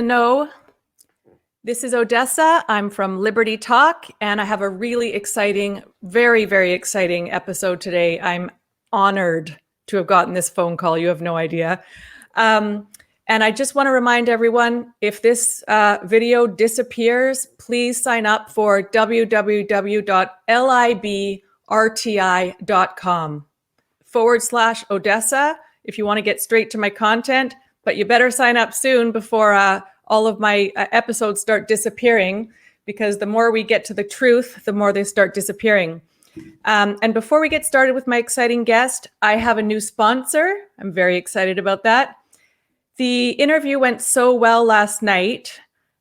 No, this is Odessa. I'm from Liberty Talk, and I have a really exciting, very, very exciting episode today. I'm honored to have gotten this phone call. You have no idea. And I just want to remind everyone, if this video disappears, please sign up for www.librti.com/Odessa if you want to get straight to my content. But you better sign up soon before all of my episodes start disappearing, because the more we get to the truth, the more they start disappearing. And before we get started with my exciting guest, I have a new sponsor. I'm very excited about that. The interview went so well last night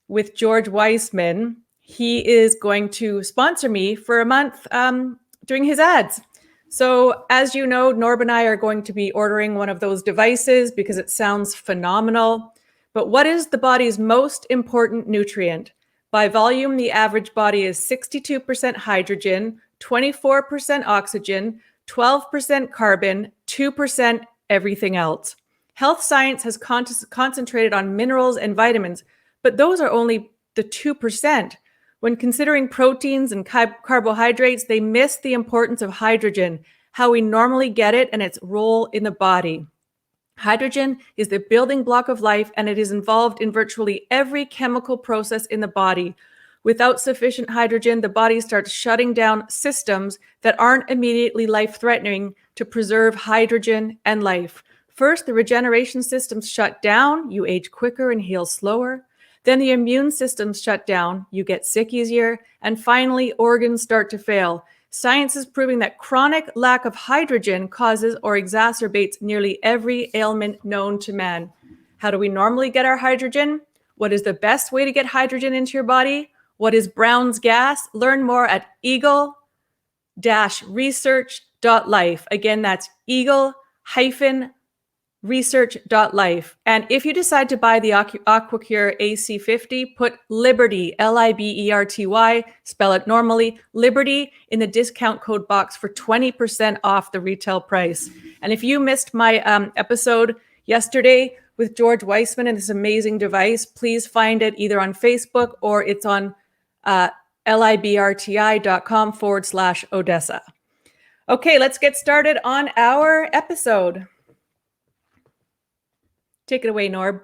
with George Weissman. He is going to sponsor me for a month doing his ads. So as you know, Norb and I are going to be ordering one of those devices because it sounds phenomenal. But what is the body's most important nutrient? By volume, the average body is 62% hydrogen, 24% oxygen, 12% carbon, 2% everything else. Health science has concentrated on minerals and vitamins, but those are only the 2%. When considering proteins and carbohydrates, they miss the importance of hydrogen, how we normally get it, and its role in the body. Hydrogen is the building block of life, and it is involved in virtually every chemical process in the body. Without sufficient hydrogen, the body starts shutting down systems that aren't immediately life-threatening to preserve hydrogen and life. First, the regeneration systems shut down, you age quicker and heal slower. Then the immune systems shut down, you get sick easier. And finally, organs start to fail. Science is proving that chronic lack of hydrogen causes or exacerbates nearly every ailment known to man. How do we normally get our hydrogen? What is the best way to get hydrogen into your body? What is Brown's gas? Learn more at eagle-research.life. Again, that's eagle-research.life. And if you decide to buy the AquaCure AC50, put Liberty, Liberty, spell it normally, Liberty, in the discount code box for 20% off the retail price. And if you missed my episode yesterday with George Weissman and this amazing device, please find it either on Facebook or it's on librti.com/Odessa. Okay, let's get started on our episode. Take it away, Norb.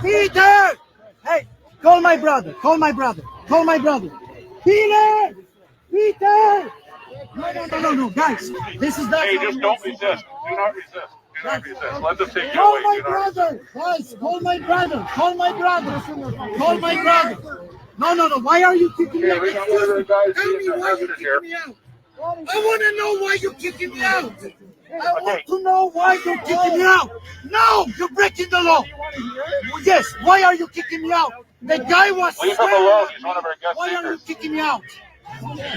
Peter! Hey, call my brother. Call my brother. Call my brother. Peter! Peter! No, guys. This is not. Hey, just don't resist. Do not resist. Do not resist. Let them take you Call away. my brother. Guys, call my brother. Call my brother. Call my brother. No. Why are you kicking me out? Tell me why you're kicking me out. I want to know why you're kicking me out. I want to know why you're kicking me out. No, you're breaking the law. Yes, why are you kicking me out? The guy was Leave him alone. He's one of our guest Why are you speakers. kicking me out?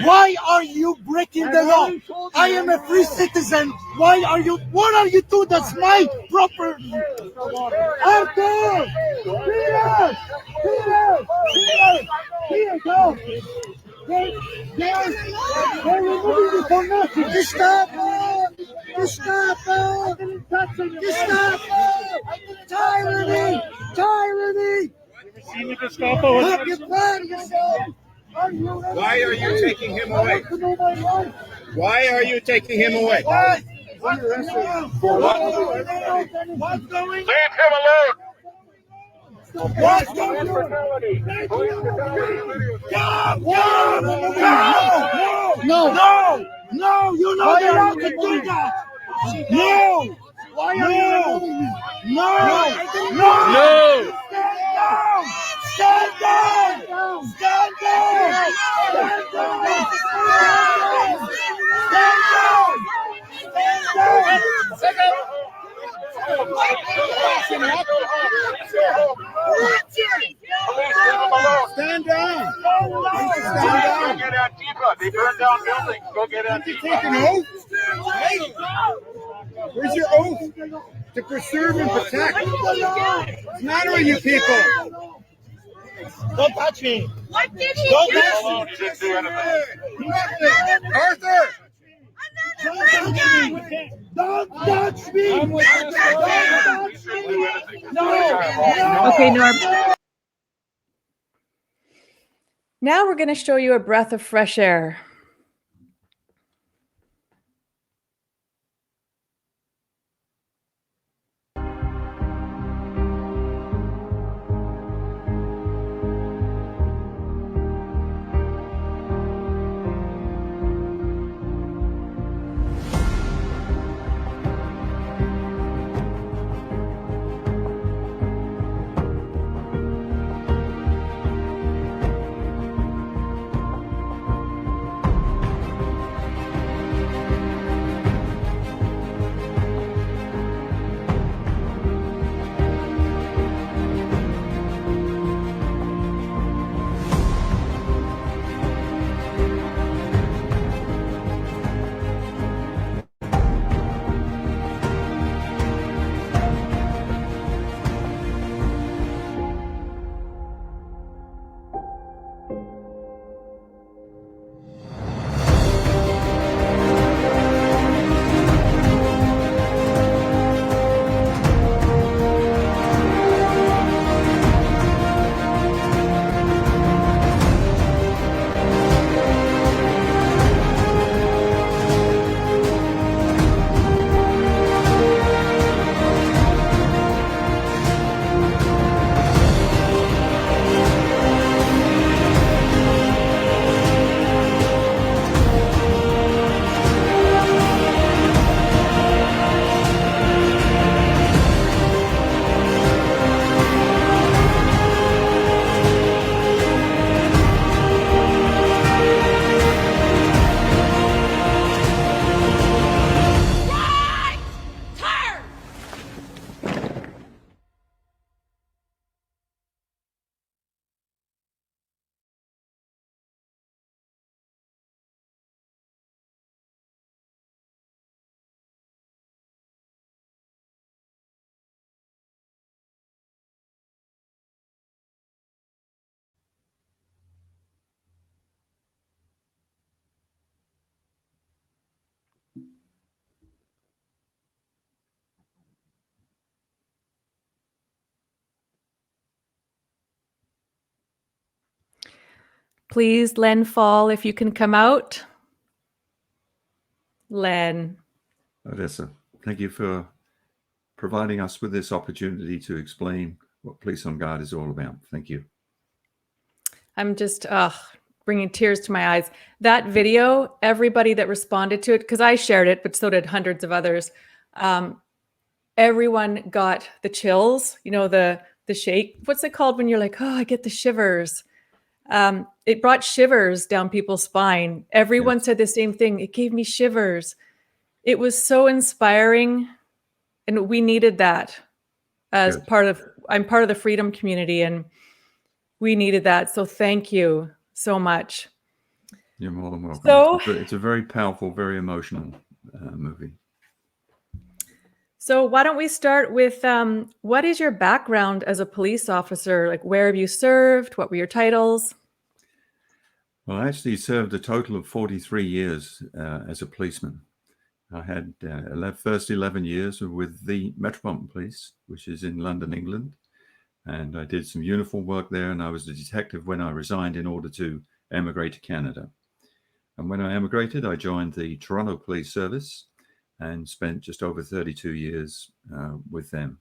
Why are you breaking the law? I am a free citizen. What are you doing? That's my property. Arthur! Peter, go! They're removing me for nothing. Just stop! Tyranny! See me, Gestapo? Have you found yourself? Why are you taking him away? Why are you taking him away? Why? Leave him alone. What's going on? No, you're not allowed to do that. No. Why are you removing me? No. Stand down. Stand down. Go get Antifa. They burned down buildings. Go get Antifa. Take an oath? Where's your oath? To preserve and protect. What's the matter with you people? Don't touch me. What did he Don't do? touch Alone, me. you didn't do anything. Arthur! Don't touch me. Don't touch me. Don't touch me. No. Okay, Norm. Now we're going to show you a breath of fresh air. Please, Len Faul, if you can come out. Len. Odessa, thank you for providing us with this opportunity to explain what Police on Guard is all about. Thank you. I'm just bringing tears to my eyes. That video, everybody that responded to it, because I shared it, but so did hundreds of others. Everyone got the chills, you know, the shake. What's it called when you're like, oh, I get the shivers? It brought shivers down people's spine. Everyone said the same thing. It gave me shivers. It was so inspiring. And we needed that as I'm part of the freedom community, and we needed that. So thank you so much. You're more than welcome. So, it's a very powerful, very emotional movie. So why don't we start with what is your background as a police officer? Like, where have you served? What were your titles? Well, I actually served a total of 43 years as a policeman. I had first 11 years with the Metropolitan Police, which is in London, England. And I did some uniform work there, and I was a detective when I resigned in order to emigrate to Canada. And when I emigrated, I joined the Toronto Police Service and spent just over 32 years with them.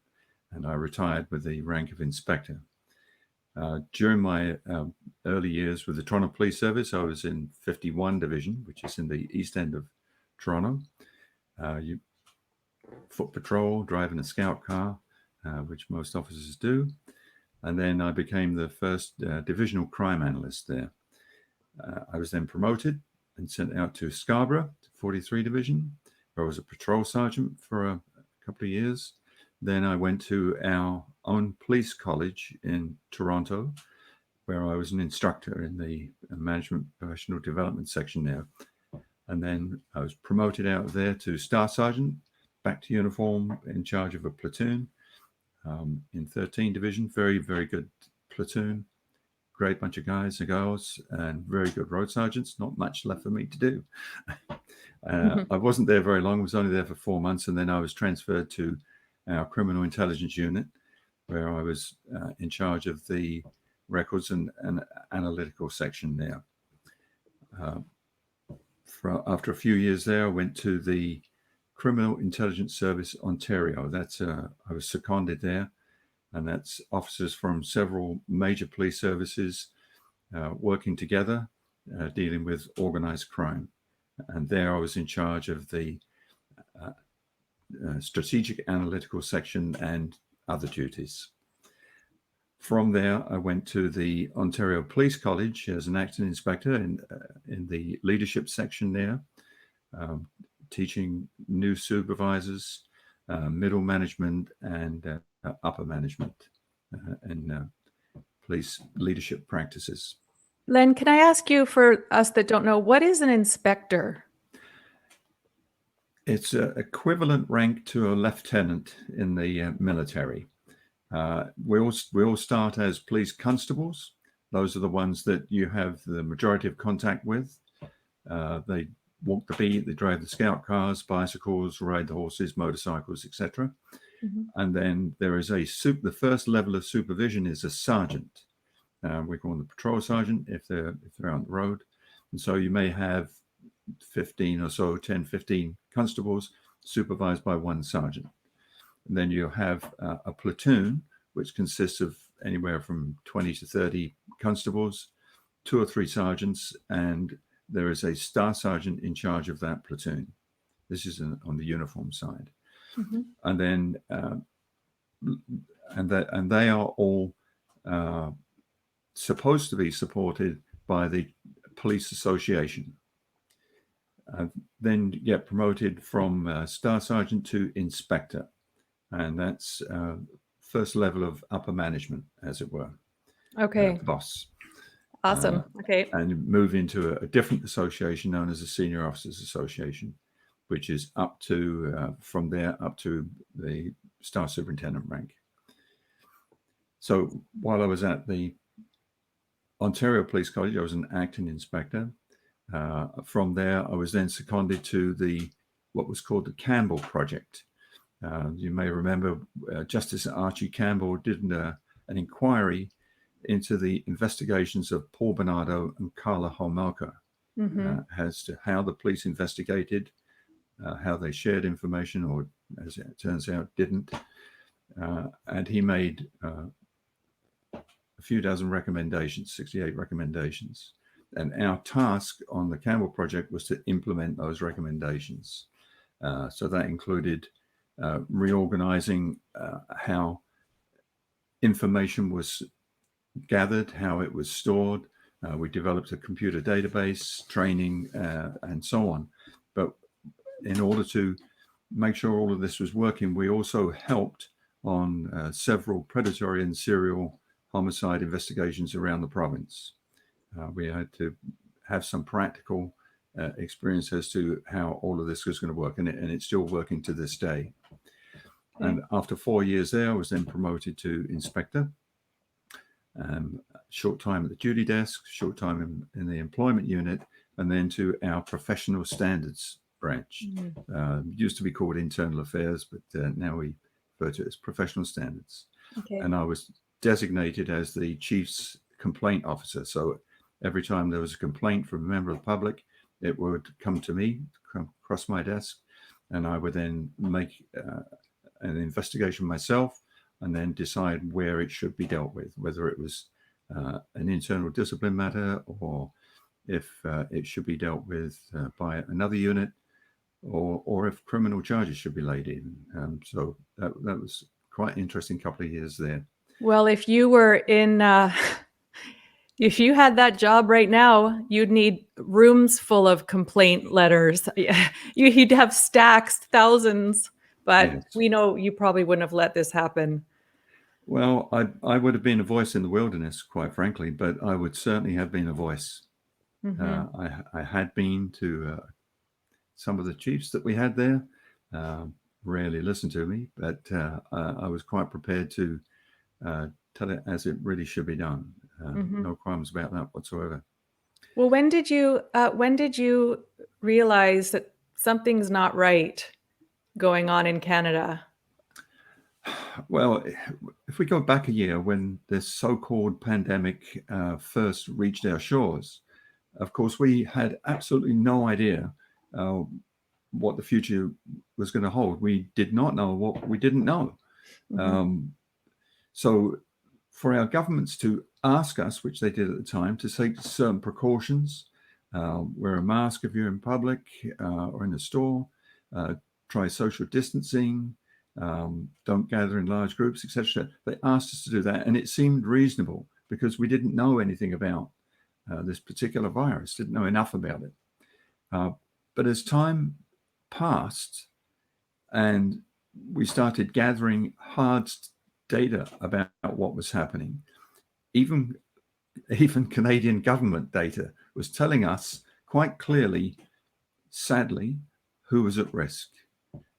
And I retired with the rank of inspector. During my early years with the Toronto Police Service, I was in 51 Division, which is in the east end of Toronto. Foot patrol, driving a scout car, which most officers do. And then I became the first divisional crime analyst there. I was then promoted and sent out to Scarborough, 43 Division, where I was a patrol sergeant for a couple of years. Then I went to our own police college in Toronto, where I was an instructor in the management professional development section there. And then I was promoted out there to Staff Sergeant back to uniform in charge of a platoon in 13 Division. Very, very good platoon. Great bunch of guys and girls and very good road sergeants. Not much left for me to do. I wasn't there very long. I was only there for 4 months. And then I was transferred to our criminal intelligence unit, where I was in charge of the records and analytical section there. After a few years there, I went to the Criminal Intelligence Service Ontario. That's I was seconded there, and that's officers from several major police services working together, dealing with organized crime. And there I was in charge of the strategic analytical section and other duties. From there, I went to the Ontario Police College as an acting inspector in the leadership section there, teaching new supervisors, middle management, and upper management and police leadership practices. Len, can I ask you, for us that don't know, what is an inspector? It's an equivalent rank to a lieutenant in the military. We all start as police constables. Those are the ones that you have the majority of contact with. They walk the beat, they drive the scout cars, bicycles, ride the horses, motorcycles, etc. And then there is the first level of supervision is a sergeant. We call them the patrol sergeant if they're on the road. And so you may have 15 or so, 10, 15 constables supervised by one sergeant. And then you have a platoon, which consists of anywhere from 20 to 30 constables, 2 or 3 sergeants, and there is a staff sergeant in charge of that platoon. This is on the uniform side. And then and they are all supposed to be supported by the police association. Then you get promoted from staff sergeant to inspector. And that's first level of upper management, as it were. Okay. Boss. Awesome. Okay. And move into a different association known as the Senior Officers Association, which is up to, from there up to the Staff Superintendent rank. So while I was at the Ontario Police College, I was an acting inspector. From there, I was then seconded to what was called the Campbell Project. You may remember Justice Archie Campbell did an inquiry into the investigations of Paul Bernardo and Carla Homolka as to how the police investigated, how they shared information, or as it turns out, didn't. And he made a few dozen recommendations, 68 recommendations. And our task on the Campbell Project was to implement those recommendations. So that included reorganizing how information was gathered, how it was stored. We developed a computer database, training, and so on. But in order to make sure all of this was working, we also helped on several predatory and serial homicide investigations around the province. We had to have some practical experience as to how all of this was going to work, and it's still working to this day. And after 4 years there, I was then promoted to inspector. Short time at the duty desk, short time in the employment unit, and then to our professional standards branch. Used to be called internal affairs, but now we refer to it as professional standards. And I was designated as the chief's complaint officer. So every time there was a complaint from a member of the public, it would come to me, come across my desk, and I would then make an investigation myself and then decide where it should be dealt with, whether it was an internal discipline matter or if it should be dealt with by another unit or if criminal charges should be laid in. So that was quite an interesting couple of years there. Well, if you were in... if you had that job right now, you'd need rooms full of complaint letters. You'd have stacks, thousands, but yes. We know you probably wouldn't have let this happen. Well, I would have been a voice in the wilderness, quite frankly, but I would certainly have been a voice. I had been to some of the chiefs that we had there. rarely listened to me, but I was quite prepared to tell it as it really should be done. No qualms about that whatsoever. Well, when did you realize that something's not right going on in Canada? Well, if we go back a year when this so-called pandemic first reached our shores, of course, we had absolutely no idea what the future was going to hold. We did not know what we didn't know. So for our governments to ask us, which they did at the time, to take certain precautions, wear a mask if you're in public or in a store, try social distancing, don't gather in large groups, etc. They asked us to do that, and it seemed reasonable because we didn't know anything about this particular virus, didn't know enough about it. But as time passed and we started gathering hard data about what was happening, even Canadian government data was telling us quite clearly, sadly, who was at risk.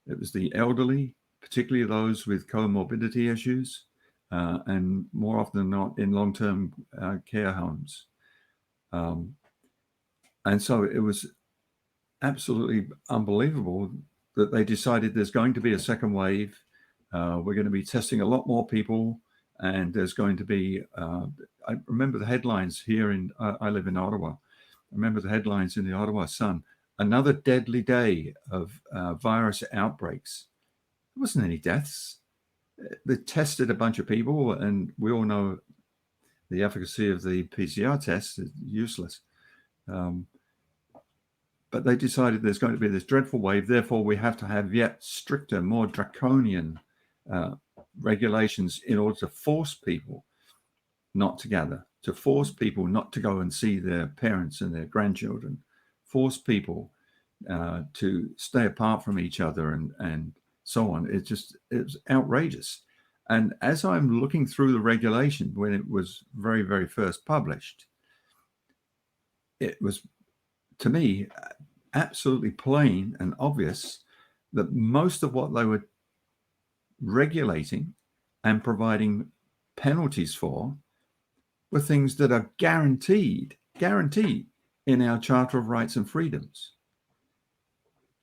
It was the elderly, particularly those with comorbidity issues, and more often than not in long-term care homes. And so it was absolutely unbelievable that they decided there's going to be a second wave. We're going to be testing a lot more people, and there's going to be, I remember the headlines here I live in Ottawa. I remember the headlines in the Ottawa Sun, another deadly day of virus outbreaks. There wasn't any deaths. They tested a bunch of people, and we all know the efficacy of the PCR test is useless. But they decided there's going to be this dreadful wave. Therefore, we have to have yet stricter, more draconian regulations in order to force people not to gather, to force people not to go and see their parents and their grandchildren, force people to stay apart from each other and so on. It was outrageous. And as I'm looking through the regulation when it was very, very first published, it was, to me, absolutely plain and obvious that most of what they were regulating and providing penalties for were things that are guaranteed in our Charter of Rights and Freedoms.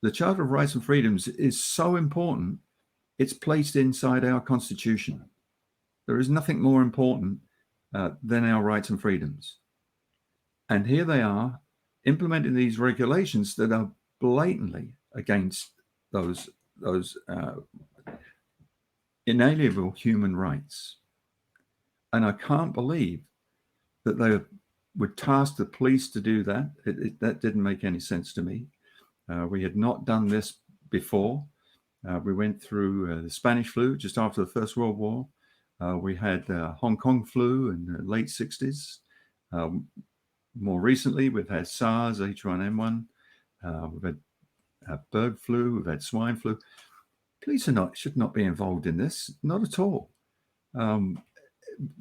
The Charter of Rights and Freedoms is so important, it's placed inside our Constitution. There is nothing more important than our rights and freedoms. And here they are implementing these regulations that are blatantly against those inalienable human rights. And I can't believe that they would task the police to do that. That didn't make any sense to me. We had not done this before. We went through the Spanish flu just after the First World War. We had Hong Kong flu in the late 60s. More recently, we've had SARS, H1N1. We've had bird flu. We've had swine flu. Police should not be involved in this, not at all.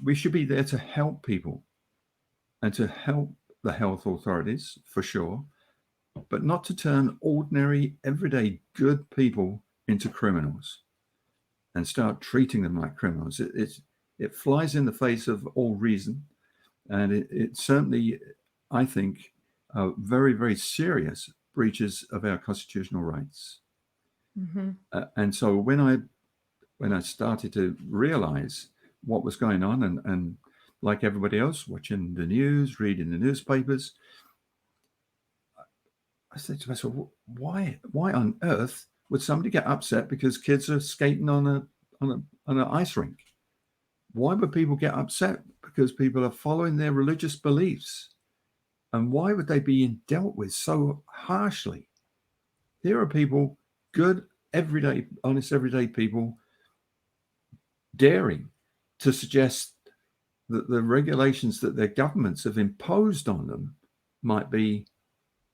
We should be there to help people and to help the health authorities, for sure, but not to turn ordinary, everyday, good people into criminals and start treating them like criminals. It flies in the face of all reason, and it certainly, I think, very, very serious breaches of our constitutional rights. Mm-hmm. And so when I started to realize what was going on, and like everybody else, watching the news, reading the newspapers, I said to myself, why on earth would somebody get upset because kids are skating on an ice rink? Why would people get upset because people are following their religious beliefs? And why would they be dealt with so harshly? Here are people, good, everyday, honest, everyday people, daring to suggest that the regulations that their governments have imposed on them might be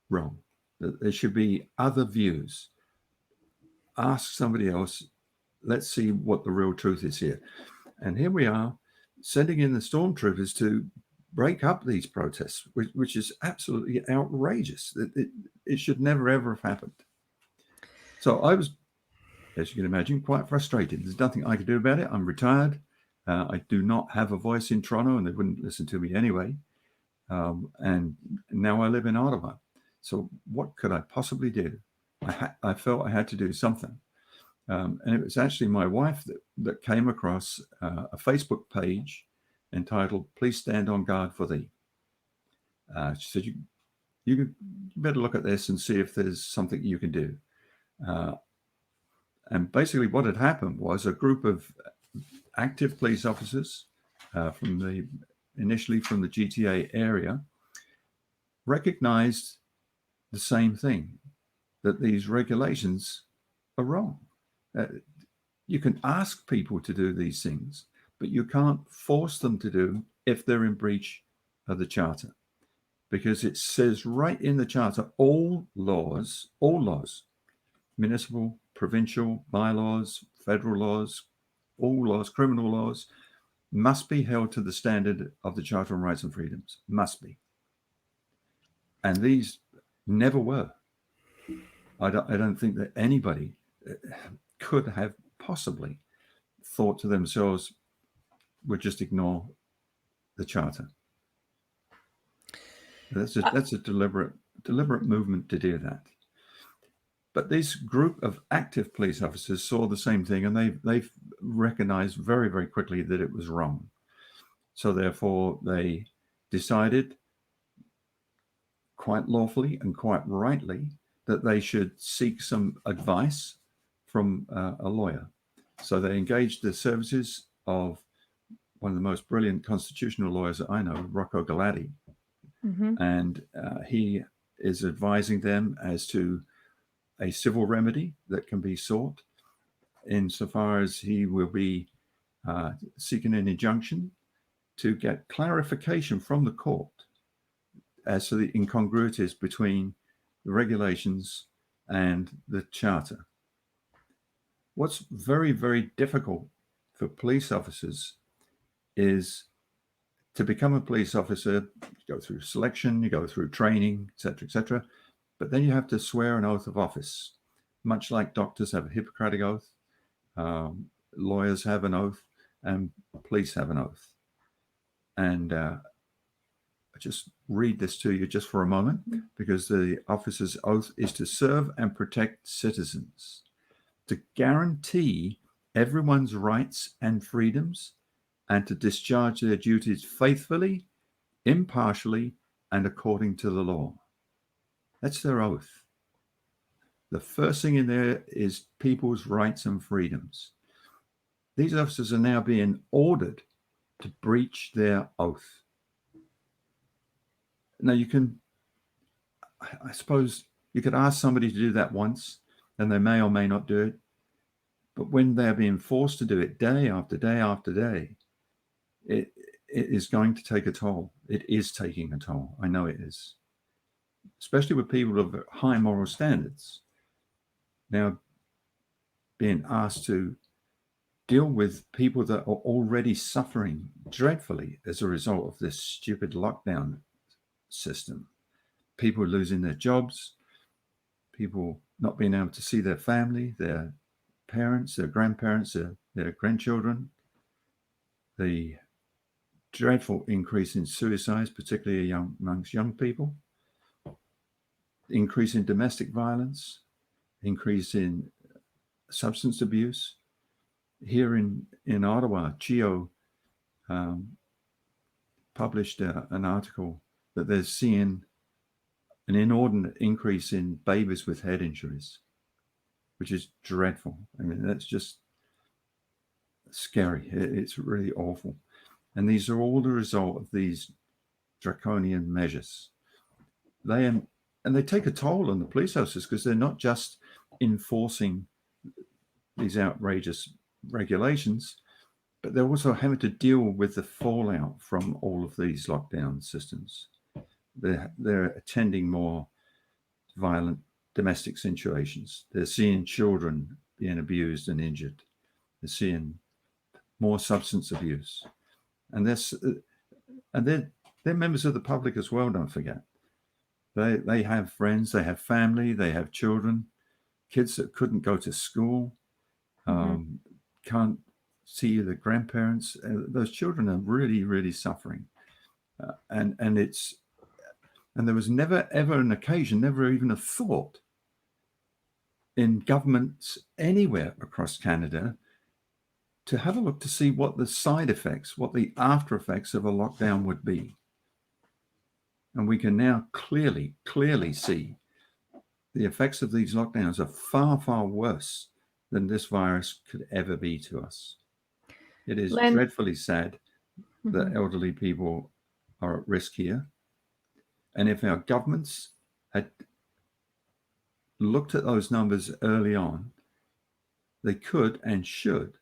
wrong, that there should be other views. Ask somebody else. Let's see what the real truth is here. And here we are, sending in the stormtroopers to break up these protests, which is absolutely outrageous. It should never, ever have happened. So I was as you can imagine, quite frustrated. There's nothing I could do about it. I'm retired. I do not have a voice in Toronto, and they wouldn't listen to me anyway. And now I live in Ottawa. So what could I possibly do? I felt I had to do something. And it was actually my wife that came across a Facebook page entitled "Please Stand on Guard for Thee." She said, you better look at this and see if there's something you can do. And basically what had happened was a group of active police officers initially from the GTA area recognized the same thing, that these regulations are wrong. You can ask people to do these things, but you can't force them to do them if they're in breach of the Charter. Because it says right in the Charter, all laws, municipal, provincial, bylaws, federal laws, all laws, criminal laws, must be held to the standard of the Charter on Rights and Freedoms. Must be. And these never were. I don't think that anybody could have possibly thought to themselves, we'll just ignore the Charter. That's a deliberate movement to do that. But this group of active police officers saw the same thing, and they recognized very, very quickly that it was wrong. So therefore, they decided, quite lawfully and quite rightly, that they should seek some advice from a lawyer. So they engaged the services of one of the most brilliant constitutional lawyers that I know, Rocco Galati. Mm-hmm. And he is advising them as to a civil remedy that can be sought, insofar as he will be seeking an injunction to get clarification from the court as to the incongruities between the regulations and the Charter. What's very, very difficult for police officers is to become a police officer. You go through selection, you go through training, etc., but then you have to swear an oath of office, much like doctors have a Hippocratic oath, lawyers have an oath, and police have an oath. And I just read this to you just for a moment, because the officer's oath is to serve and protect citizens, to guarantee everyone's rights and freedoms, and to discharge their duties faithfully, impartially, and according to the law. That's their oath. The first thing in there is people's rights and freedoms. These officers are now being ordered to breach their oath. Now, I suppose you could ask somebody to do that once, and they may or may not do it. But when they're being forced to do it day after day after day, it is going to take a toll. It is taking a toll. I know it is. Especially with people of high moral standards. Now, being asked to deal with people that are already suffering dreadfully as a result of this stupid lockdown system. People losing their jobs, people not being able to see their family, their parents, their grandparents, their grandchildren, the dreadful increase in suicides, particularly amongst young people, increase in domestic violence, increase in substance abuse. Here in Ottawa, CHIO published an article that they're seeing an inordinate increase in babies with head injuries, which is dreadful. I mean, that's just scary. It's really awful. And these are all the result of these draconian measures. And they take a toll on the police officers, because they're not just enforcing these outrageous regulations, but they're also having to deal with the fallout from all of these lockdown systems. They're attending more violent domestic situations. They're seeing children being abused and injured. They're seeing more substance abuse. And they're members of the public as well, don't forget. They have friends, they have family, they have children, kids that couldn't go to school. can't see the grandparents. Those children are really, really suffering. And there was never, ever an occasion, never even a thought in governments anywhere across Canada to have a look to see what the side effects, what the after effects of a lockdown would be. And we can now clearly see the effects of these lockdowns are far, far worse than this virus could ever be to us. It is Len, dreadfully sad that elderly people are at risk here. And if our governments had looked at those numbers early on, they could and should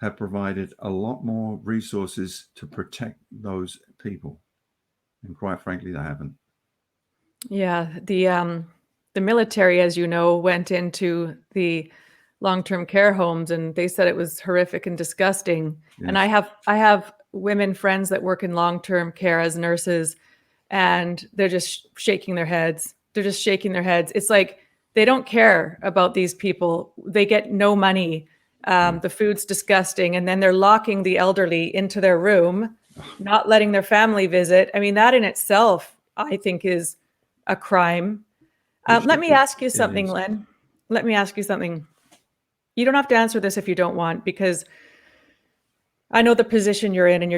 have provided a lot more resources to protect those people. And quite frankly, they haven't. Yeah, the military, as you know, went into the long-term care homes, and they said it was horrific and disgusting. Yes. And I have women friends that work in long-term care as nurses, and they're just shaking their heads. They're just shaking their heads. It's like they don't care about these people. They get no money. The food's disgusting, and then they're locking the elderly into their room, not letting their family visit. I mean, that in itself, I think, is a crime. Let me ask you something, Len. Let me ask you something. You don't have to answer this if you don't want, because I know the position you're in, and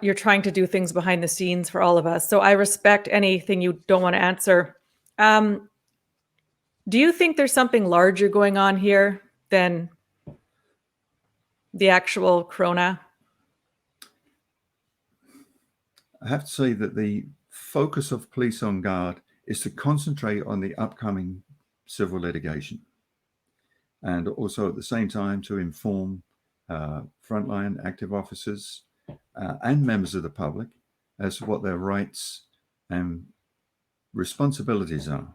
you're trying to do things behind the scenes for all of us. So I respect anything you don't want to answer. Do you think there's something larger going on here than the actual corona? I have to say that the focus of Police on Guard is to concentrate on the upcoming civil litigation, and also at the same time to inform frontline active officers and members of the public as to what their rights and responsibilities are.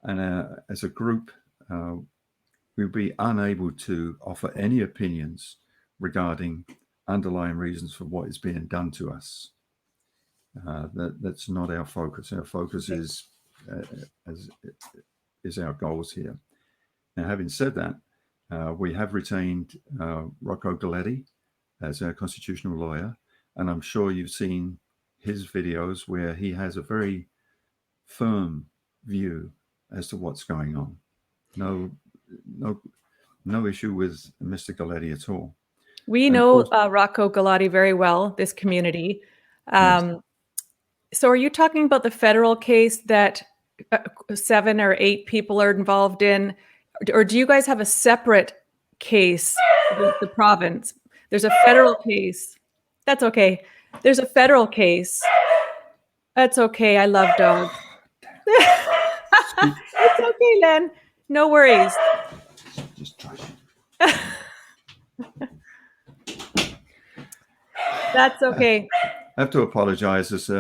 And as a group, we'll be unable to offer any opinions regarding underlying reasons for what is being done to us. That's not our focus. Our focus is our goals here. Now, having said that, we have retained Rocco Galletti as our constitutional lawyer, and I'm sure you've seen his videos where he has a very firm view as to what's going on. No issue with Mr. Galletti at all. We know Rocco Galletti very well, this community. Yes. So are you talking about the federal case that 7 or 8 people are involved in? Or do you guys have a separate case with the province? There's a federal case. That's okay. There's a federal case. That's okay. I love dogs. It's okay, Len. No worries. Just try. That's okay. I have to apologize. As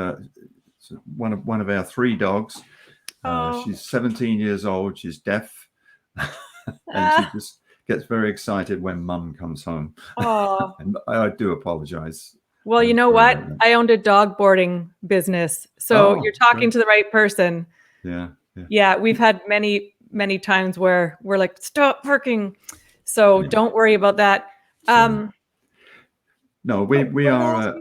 one of our 3 dogs. She's 17 years old. She's deaf, and she just gets very excited when Mum comes home. And I do apologize. Well, you know what? I owned a dog boarding business, so you're talking to the right person. Yeah. We've had many times where we're like, stop working. So don't worry about that. No, we are.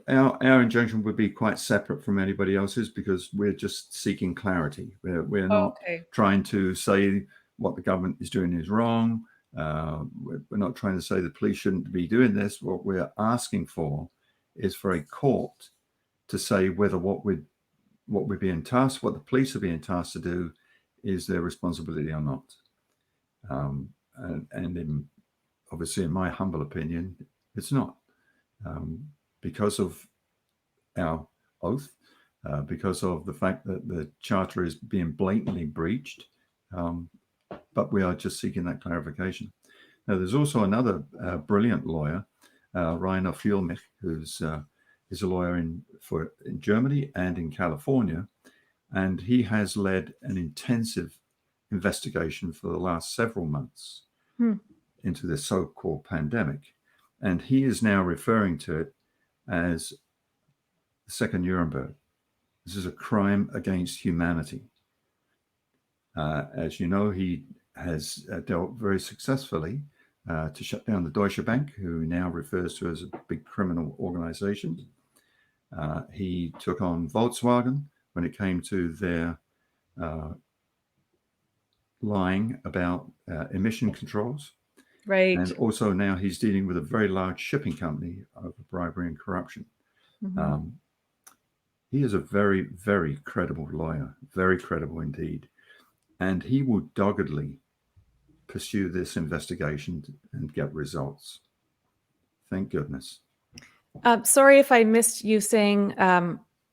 Our injunction would be quite separate from anybody else's, because we're just seeking clarity. We're not trying to say what the government is doing is wrong. We're not trying to say the police shouldn't be doing this. What we're asking for is for a court to say whether what we're being tasked, what the police are being tasked to do, is their responsibility or not. And obviously, in my humble opinion, it's not. Because of our oath, because of the fact that the charter is being blatantly breached, but we are just seeking that clarification. Now, there's also another brilliant lawyer, Rainer Fielmich, who's is a lawyer in Germany and in California, and he has led an intensive investigation for the last several months into this so-called pandemic. And he is now referring to it as the second Nuremberg. This is a crime against humanity. As you know, he has dealt very successfully to shut down the Deutsche Bank, who now refers to as a big criminal organization. He took on Volkswagen when it came to their lying about emission controls. Right. And also now he's dealing with a very large shipping company over bribery and corruption. Mhm. He is a very, very credible lawyer, very credible indeed. And he will doggedly pursue this investigation and get results. Thank goodness. Sorry if I missed you saying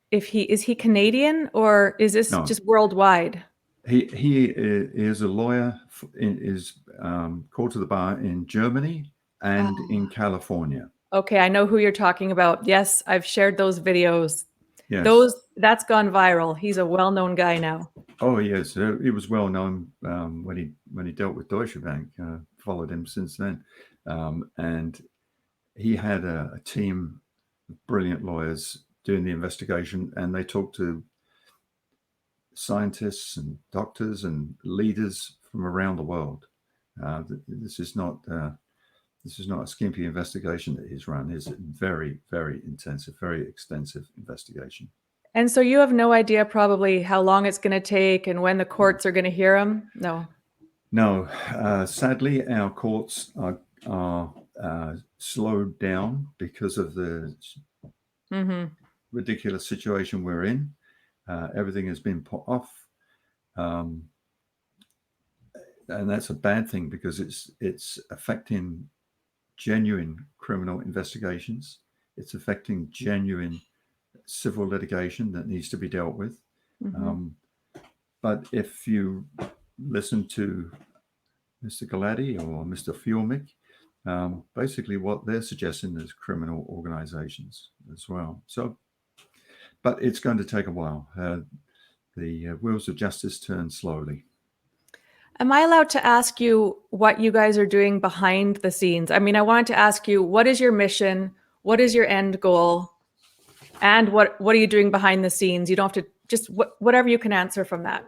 if he Canadian or is this No. just worldwide? He is a lawyer, is called to the bar in Germany and in California. Okay, I know who you're talking about. Yes, I've shared those videos. Yes. That's gone viral. He's a well-known guy now. Oh yes, he was well known when he dealt with Deutsche Bank. Followed him since then, and he had a team of brilliant lawyers doing the investigation, and they talked to scientists and doctors and leaders from around the world. This is not a skimpy investigation that he's run. It's a very, very intensive, very extensive investigation. And so you have no idea probably how long it's going to take and when the courts are going to hear him? No. No, sadly, our courts are slowed down because of the ridiculous situation we're in. Everything has been put off, and that's a bad thing because it's affecting genuine criminal investigations. It's affecting genuine civil litigation that needs to be dealt with. But if you listen to Mr. Galati or Mr. Fiumik, basically what they're suggesting is criminal organizations as well. So, but it's going to take a while. The wheels of justice turn slowly. Am I allowed to ask you what you guys are doing behind the scenes? I mean, I wanted to ask you, what is your mission? What is your end goal? And what are you doing behind the scenes? You don't have to just whatever you can answer from that.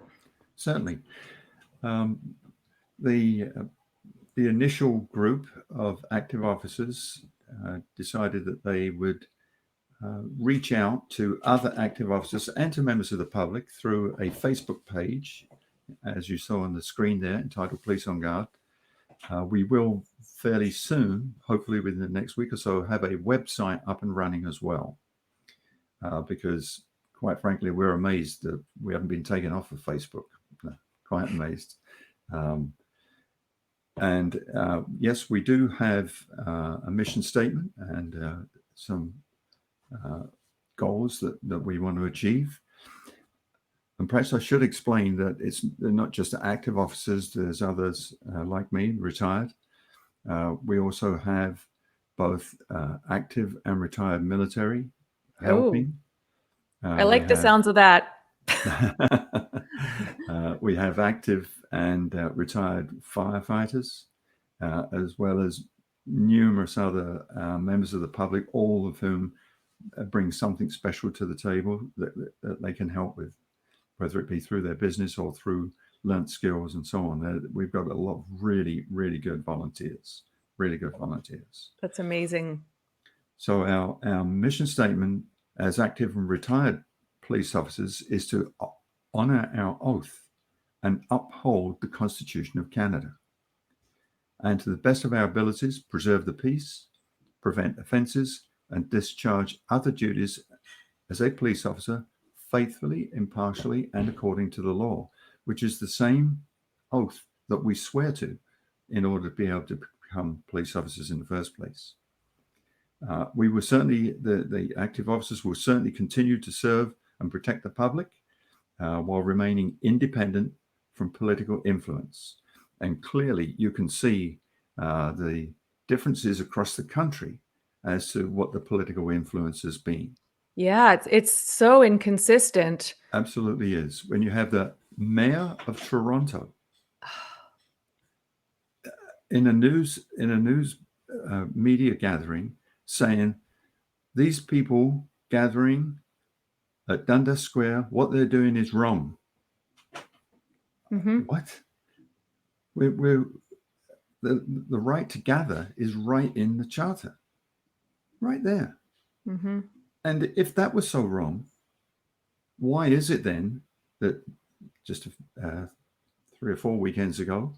Certainly. The initial group of active officers decided that they would reach out to other active officers and to members of the public through a Facebook page, as you saw on the screen there, entitled Police on Guard. We will fairly soon, hopefully within the next week or so, have a website up and running as well. Because quite frankly, we're amazed that we haven't been taken off of Facebook. Quite amazed. And yes, we do have a mission statement and some goals that we want to achieve. And perhaps I should explain that they're not just active officers. There's others like me, retired. We also have both active and retired military helping. I like the sounds of that. We have active and retired firefighters, as well as numerous other members of the public, all of whom bring something special to the table that they can help with, whether it be through their business or through learnt skills and so on. We've got a lot of really, really good volunteers, That's amazing. So our mission statement as active and retired police officers is to honor our oath and uphold the Constitution of Canada, and to the best of our abilities, preserve the peace, prevent offences, and discharge other duties as a police officer faithfully, impartially, and according to the law, which is the same oath that we swear to in order to be able to become police officers in the first place. We will certainly, the active officers will certainly continue to serve and protect the public while remaining independent from political influence. And clearly you can see the differences across the country as to what the political influence has been. Yeah, it's so inconsistent. Absolutely is. When you have the mayor of Toronto in a news media gathering saying these people gathering at Dundas Square, what they're doing is wrong. What? the right to gather is right in the charter, right there. Mm-hmm. And if that was so wrong, why is it then that just 3 or 4 weekends ago,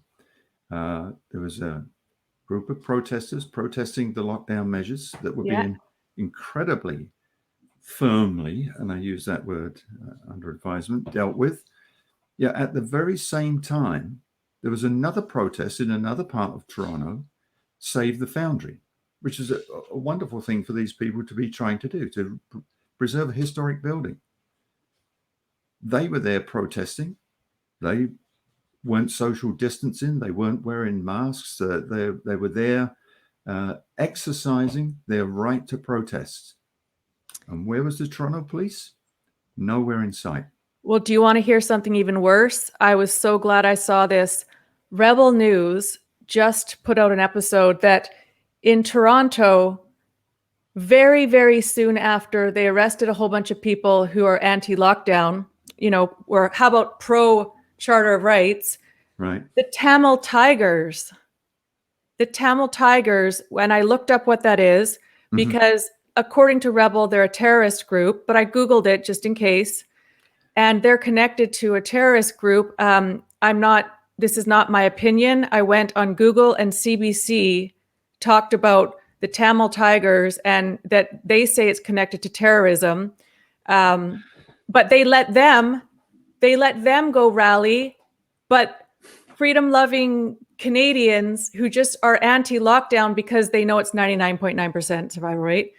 there was a group of protesters protesting the lockdown measures that were Yeah. being incredibly firmly, and I use that word under advisement, dealt with. Yeah, at the very same time, there was another protest in another part of Toronto, Save the Foundry, which is a wonderful thing for these people to be trying to do, to preserve a historic building. They were there protesting. They weren't social distancing. They weren't wearing masks. They were there exercising their right to protest. And where was the Toronto police? Nowhere in sight. Well, do you want to hear something even worse? I was so glad I saw this. Rebel News just put out an episode that in Toronto, very, very soon after they arrested a whole bunch of people who are anti-lockdown, or how about pro-Charter of Rights, Right. the Tamil Tigers, when I looked up what that is, because according to Rebel, they're a terrorist group, but I Googled it just in case. And they're connected to a terrorist group. This is not my opinion. I went on Google and CBC talked about the Tamil Tigers and that they say it's connected to terrorism. But they let them go rally. But freedom-loving Canadians who just are anti-lockdown because they know it's 99.9% survival rate,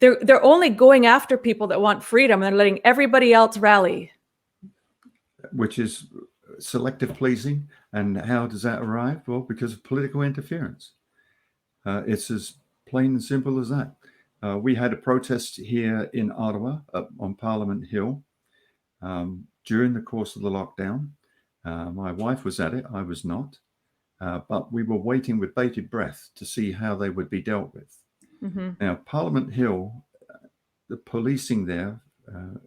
they're only going after people that want freedom and they're letting everybody else rally. Which is selective policing. And how does that arrive? Well, because of political interference. It's as plain and simple as that. We had a protest here in Ottawa on Parliament Hill during the course of the lockdown. My wife was at it. I was not. But we were waiting with bated breath to see how they would be dealt with. Mm-hmm. Now, Parliament Hill, the policing there,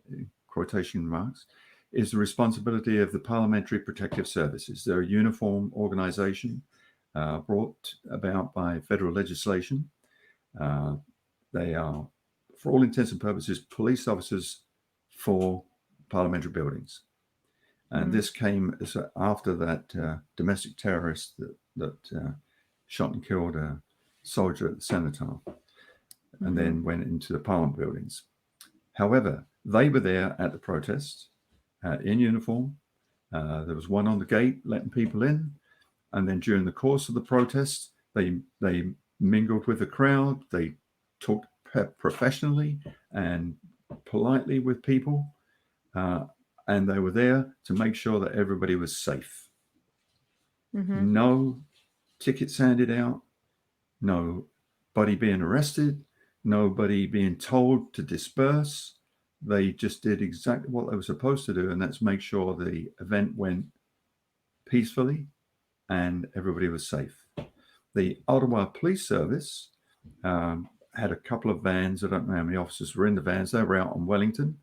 in quotation marks, is the responsibility of the Parliamentary Protective Services. They're a uniform organization brought about by federal legislation. They are, for all intents and purposes, police officers for parliamentary buildings. And this came after that domestic terrorist that shot and killed a soldier at the Cenotaph, and then went into the Parliament buildings. However, they were there at the protest in uniform. There was one on the gate letting people in. And then during the course of the protest, they mingled with the crowd. They talked professionally and politely with people. And they were there to make sure that everybody was safe. Mm-hmm. No tickets handed out, nobody being arrested, nobody being told to disperse. They just did exactly what they were supposed to do, and that's make sure the event went peacefully and everybody was safe. The Ottawa Police Service had a couple of vans. I don't know how many officers were in the vans. They were out on Wellington.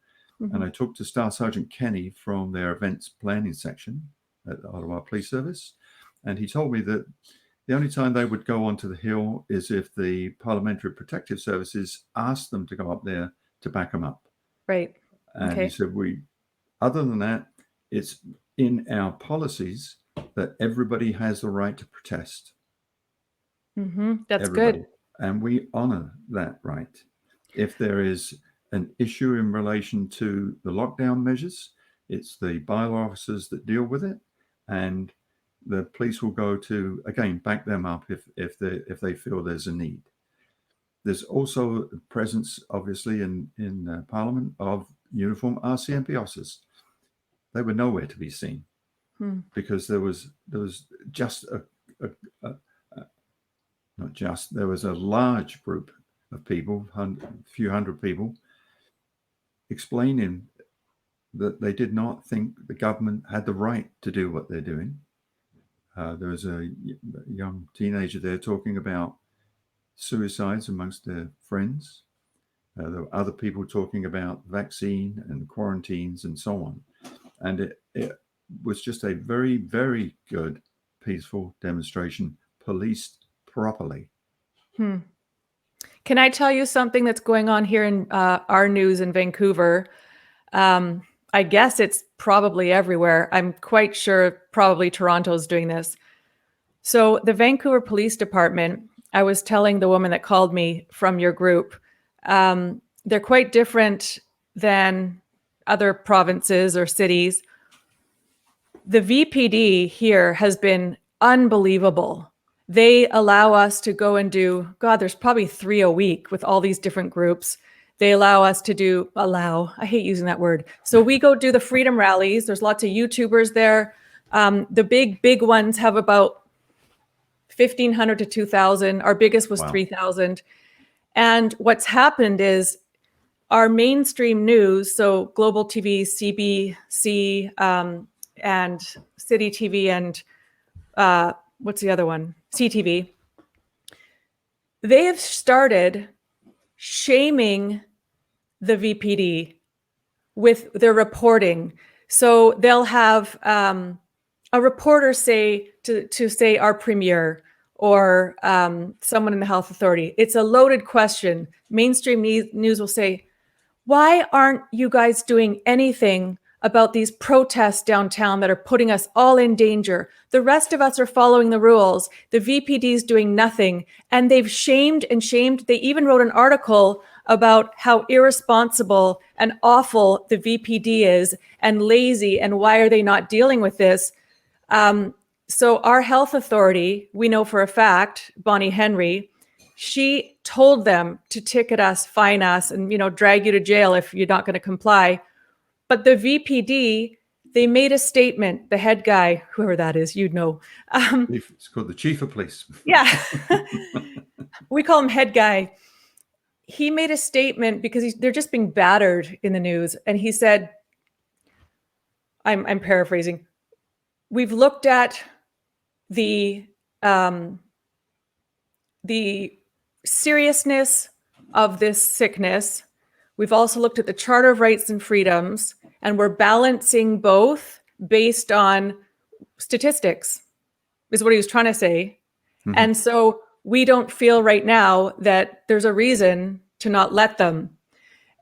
And I talked to Staff Sergeant Kenny from their events planning section at the Ottawa Police Service. And he told me that the only time they would go onto the hill is if the Parliamentary Protective Services asked them to go up there to back them up. Right. And Okay. he said, other than that, it's in our policies that everybody has the right to protest. Mm-hmm. That's Everybody. good. And we honor that right. If there is an issue in relation to the lockdown measures, it's the bylaw officers that deal with it, and the police will go to, again, back them up if they feel there's a need. There's also a presence, obviously, in Parliament of uniformed RCMP officers. They were nowhere to be seen because there was just there was a large group of people, a few hundred people, explaining that they did not think the government had the right to do what they're doing. There was a young teenager there talking about suicides amongst their friends. There were other people talking about vaccine and quarantines and so on. And it was just a very, very good peaceful demonstration policed properly. Can I tell you something that's going on here in our news in Vancouver? I guess it's probably everywhere. I'm quite sure probably Toronto's doing this. So the Vancouver Police Department, I was telling the woman that called me from your group, they're quite different than other provinces or cities. The VPD here has been unbelievable. They allow us to go and do, God, there's probably 3 a week with all these different groups. They allow us to I hate using that word. So we go do the freedom rallies. There's lots of YouTubers there. The big ones have about 1,500 to 2,000. Our biggest was 3,000. And what's happened is our mainstream news, so Global TV, CBC, and City TV, and what's the other one? CTV. They have started shaming the VPD with their reporting. So they'll have a reporter say to say our premier or someone in the health authority. It's a loaded question. Mainstream news will say, why aren't you guys doing anything about these protests downtown that are putting us all in danger? The rest of us are following the rules. The VPD is doing nothing. And they've shamed and shamed. They even wrote an article about how irresponsible and awful the VPD is and lazy, and why are they not dealing with this? So our health authority, we know for a fact, Bonnie Henry, she told them to ticket us, fine us, and drag you to jail if you're not going to comply. But the VPD, they made a statement. The head guy, whoever that is, you'd know. It's called the chief of police. Yeah, we call him head guy. He made a statement because they're just being battered in the news, and he said, "I'm paraphrasing. We've looked at the seriousness of this sickness. We've also looked at the Charter of Rights and Freedoms, and we're balancing both based on statistics," is what he was trying to say. Mm-hmm. And so we don't feel right now that there's a reason to not let them.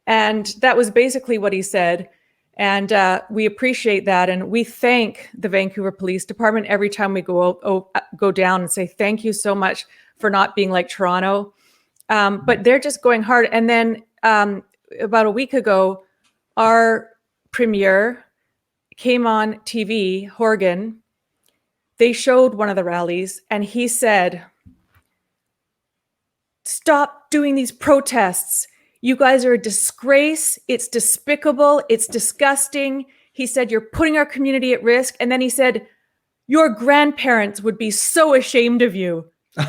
And that was basically what he said. And we appreciate that. And we thank the Vancouver Police Department every time we go down and say, thank you so much for not being like Toronto. But they're just going hard. And then about a week ago, our premier came on TV, Horgan. They showed one of the rallies, and he said, stop doing these protests. You guys are a disgrace. It's despicable. It's disgusting. He said, you're putting our community at risk. And then he said, your grandparents would be so ashamed of you. and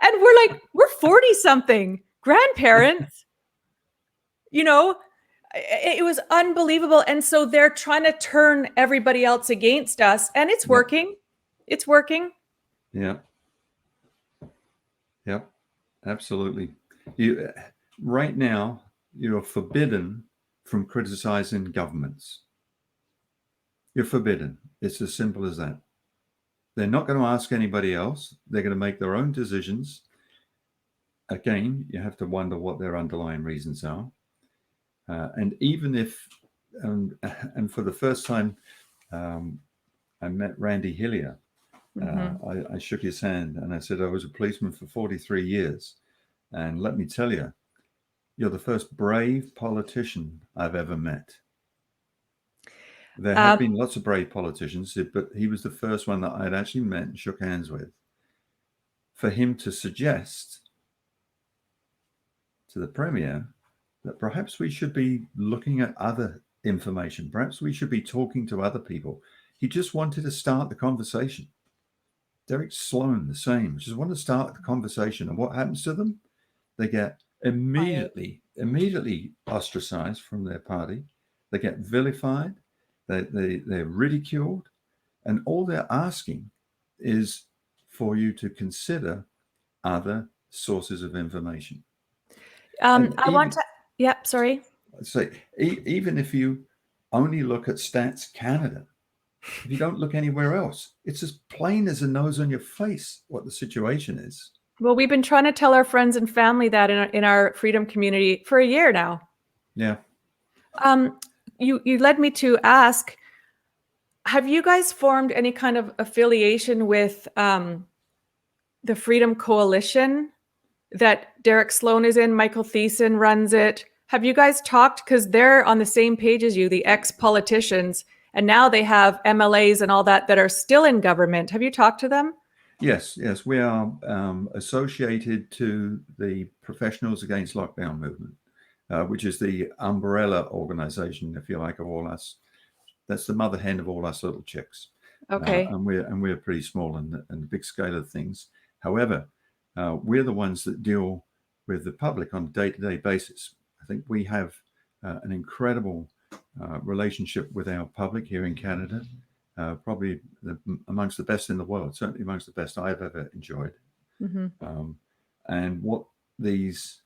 we're like, we're 40 something grandparents, it was unbelievable. And so they're trying to turn everybody else against us, and it's working. It's working. Yeah. Yep. Absolutely. Right now, you're forbidden from criticizing governments. You're forbidden. It's as simple as that. They're not going to ask anybody else. They're going to make their own decisions. Again, you have to wonder what their underlying reasons are. And even if, and for the first time, I met Randy Hillier. I shook his hand and I said, I was a policeman for 43 years. And let me tell you, you're the first brave politician I've ever met. There have been lots of brave politicians, but he was the first one that I'd actually met and shook hands with. For him to suggest to the Premier that perhaps we should be looking at other information, perhaps we should be talking to other people. He just wanted to start the conversation. Derek Sloan, the same, just want to start the conversation. And what happens to them? They get immediately ostracized from their party. They get vilified. They're ridiculed. And all they're asking is for you to consider other sources of information. Sorry. Say, even if you only look at Stats Canada, If you don't look anywhere else, it's as plain as a nose on your face what the situation is. Well, we've been trying to tell our friends and family that in our freedom community for a year now. Yeah. You led me to ask, have you guys formed any kind of affiliation with the Freedom Coalition that Derek Sloan is in? Michael Thiessen runs it. Have you guys talked? Because they're on the same page as you, the ex-politicians, and now they have MLAs and all that are still in government. Have you talked to them? Yes, we are associated to the Professionals Against Lockdown movement, which is the umbrella organization, if you like, of all us. That's the mother hen of all us little chicks. Okay. And we're pretty small in the big scale of things. However, we're the ones that deal with the public on a day-to-day basis. I think we have an incredible relationship with our public here in Canada. Probably amongst the best in the world, certainly amongst the best I've ever enjoyed. Mm-hmm. And what these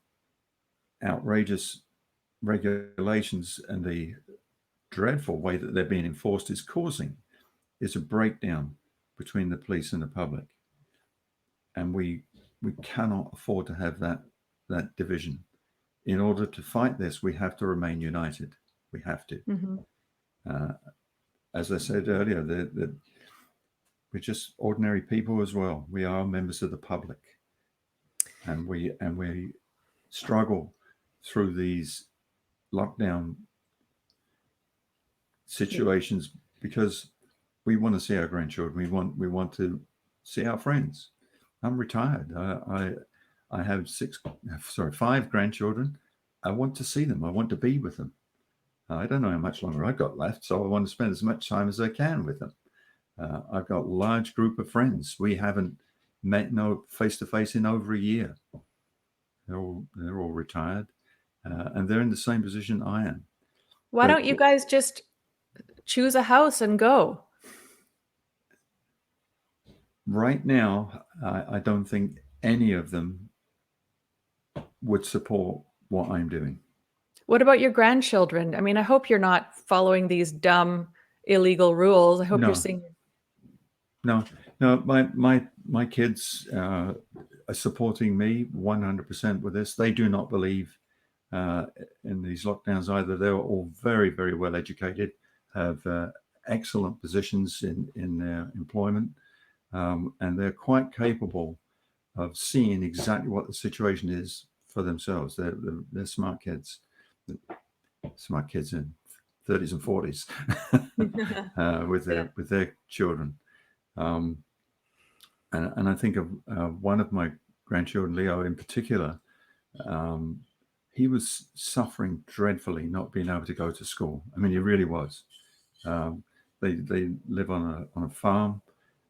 outrageous regulations and the dreadful way that they're being enforced is causing is a breakdown between the police and the public. And we cannot afford to have that division. In order to fight this, we have to remain united. We have to. Mm-hmm. As I said earlier, we're just ordinary people as well. We are members of the public, and we struggle through these lockdown situations because we want to see our grandchildren. We want to see our friends. I'm retired. I have 5 grandchildren. I want to see them. I want to be with them. I don't know how much longer I've got left, so I want to spend as much time as I can with them. I've got a large group of friends. We haven't met face-to-face in over a year. They're all retired, and they're in the same position I am. Why don't you guys just choose a house and go? Right now, I don't think any of them would support what I'm doing. What about your grandchildren? I mean, I hope you're not following these dumb, illegal rules. I hope you're seeing. No. My kids are supporting me 100% with this. They do not believe in these lockdowns either. They're all very, very well educated, have excellent positions in their employment, and they're quite capable of seeing exactly what the situation is for themselves. They're smart kids. Smart kids in 30s and 40s with their children. And I think of one of my grandchildren, Leo in particular. He was suffering dreadfully not being able to go to school. I mean, he really was. They live on a farm.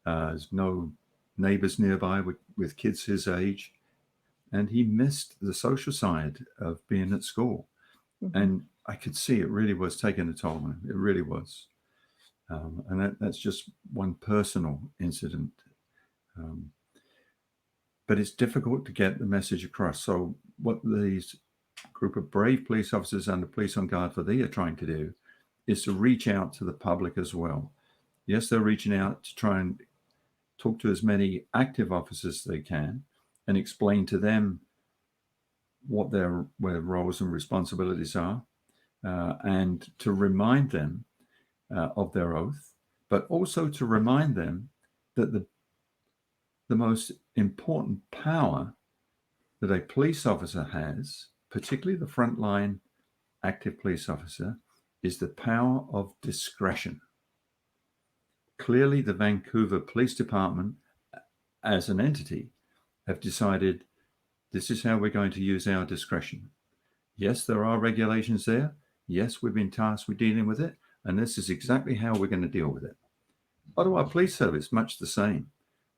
There's no neighbors nearby with kids his age. And he missed the social side of being at school. Mm-hmm. And I could see it really was taking a toll on him. It really was. And that's just one personal incident. But it's difficult to get the message across. So what these group of brave police officers and the police on guard for thee are trying to do is to reach out to the public as well. Yes, they're reaching out to try and talk to as many active officers as they can and explain to them what their roles and responsibilities are, and to remind them of their oath, but also to remind them that the most important power that a police officer has, particularly the frontline active police officer, is the power of discretion. Clearly, the Vancouver Police Department, as an entity, have decided this is how we're going to use our discretion. Yes, there are regulations there. Yes, we've been tasked with dealing with it, and this is exactly how we're going to deal with it. Ottawa Police Service, much the same.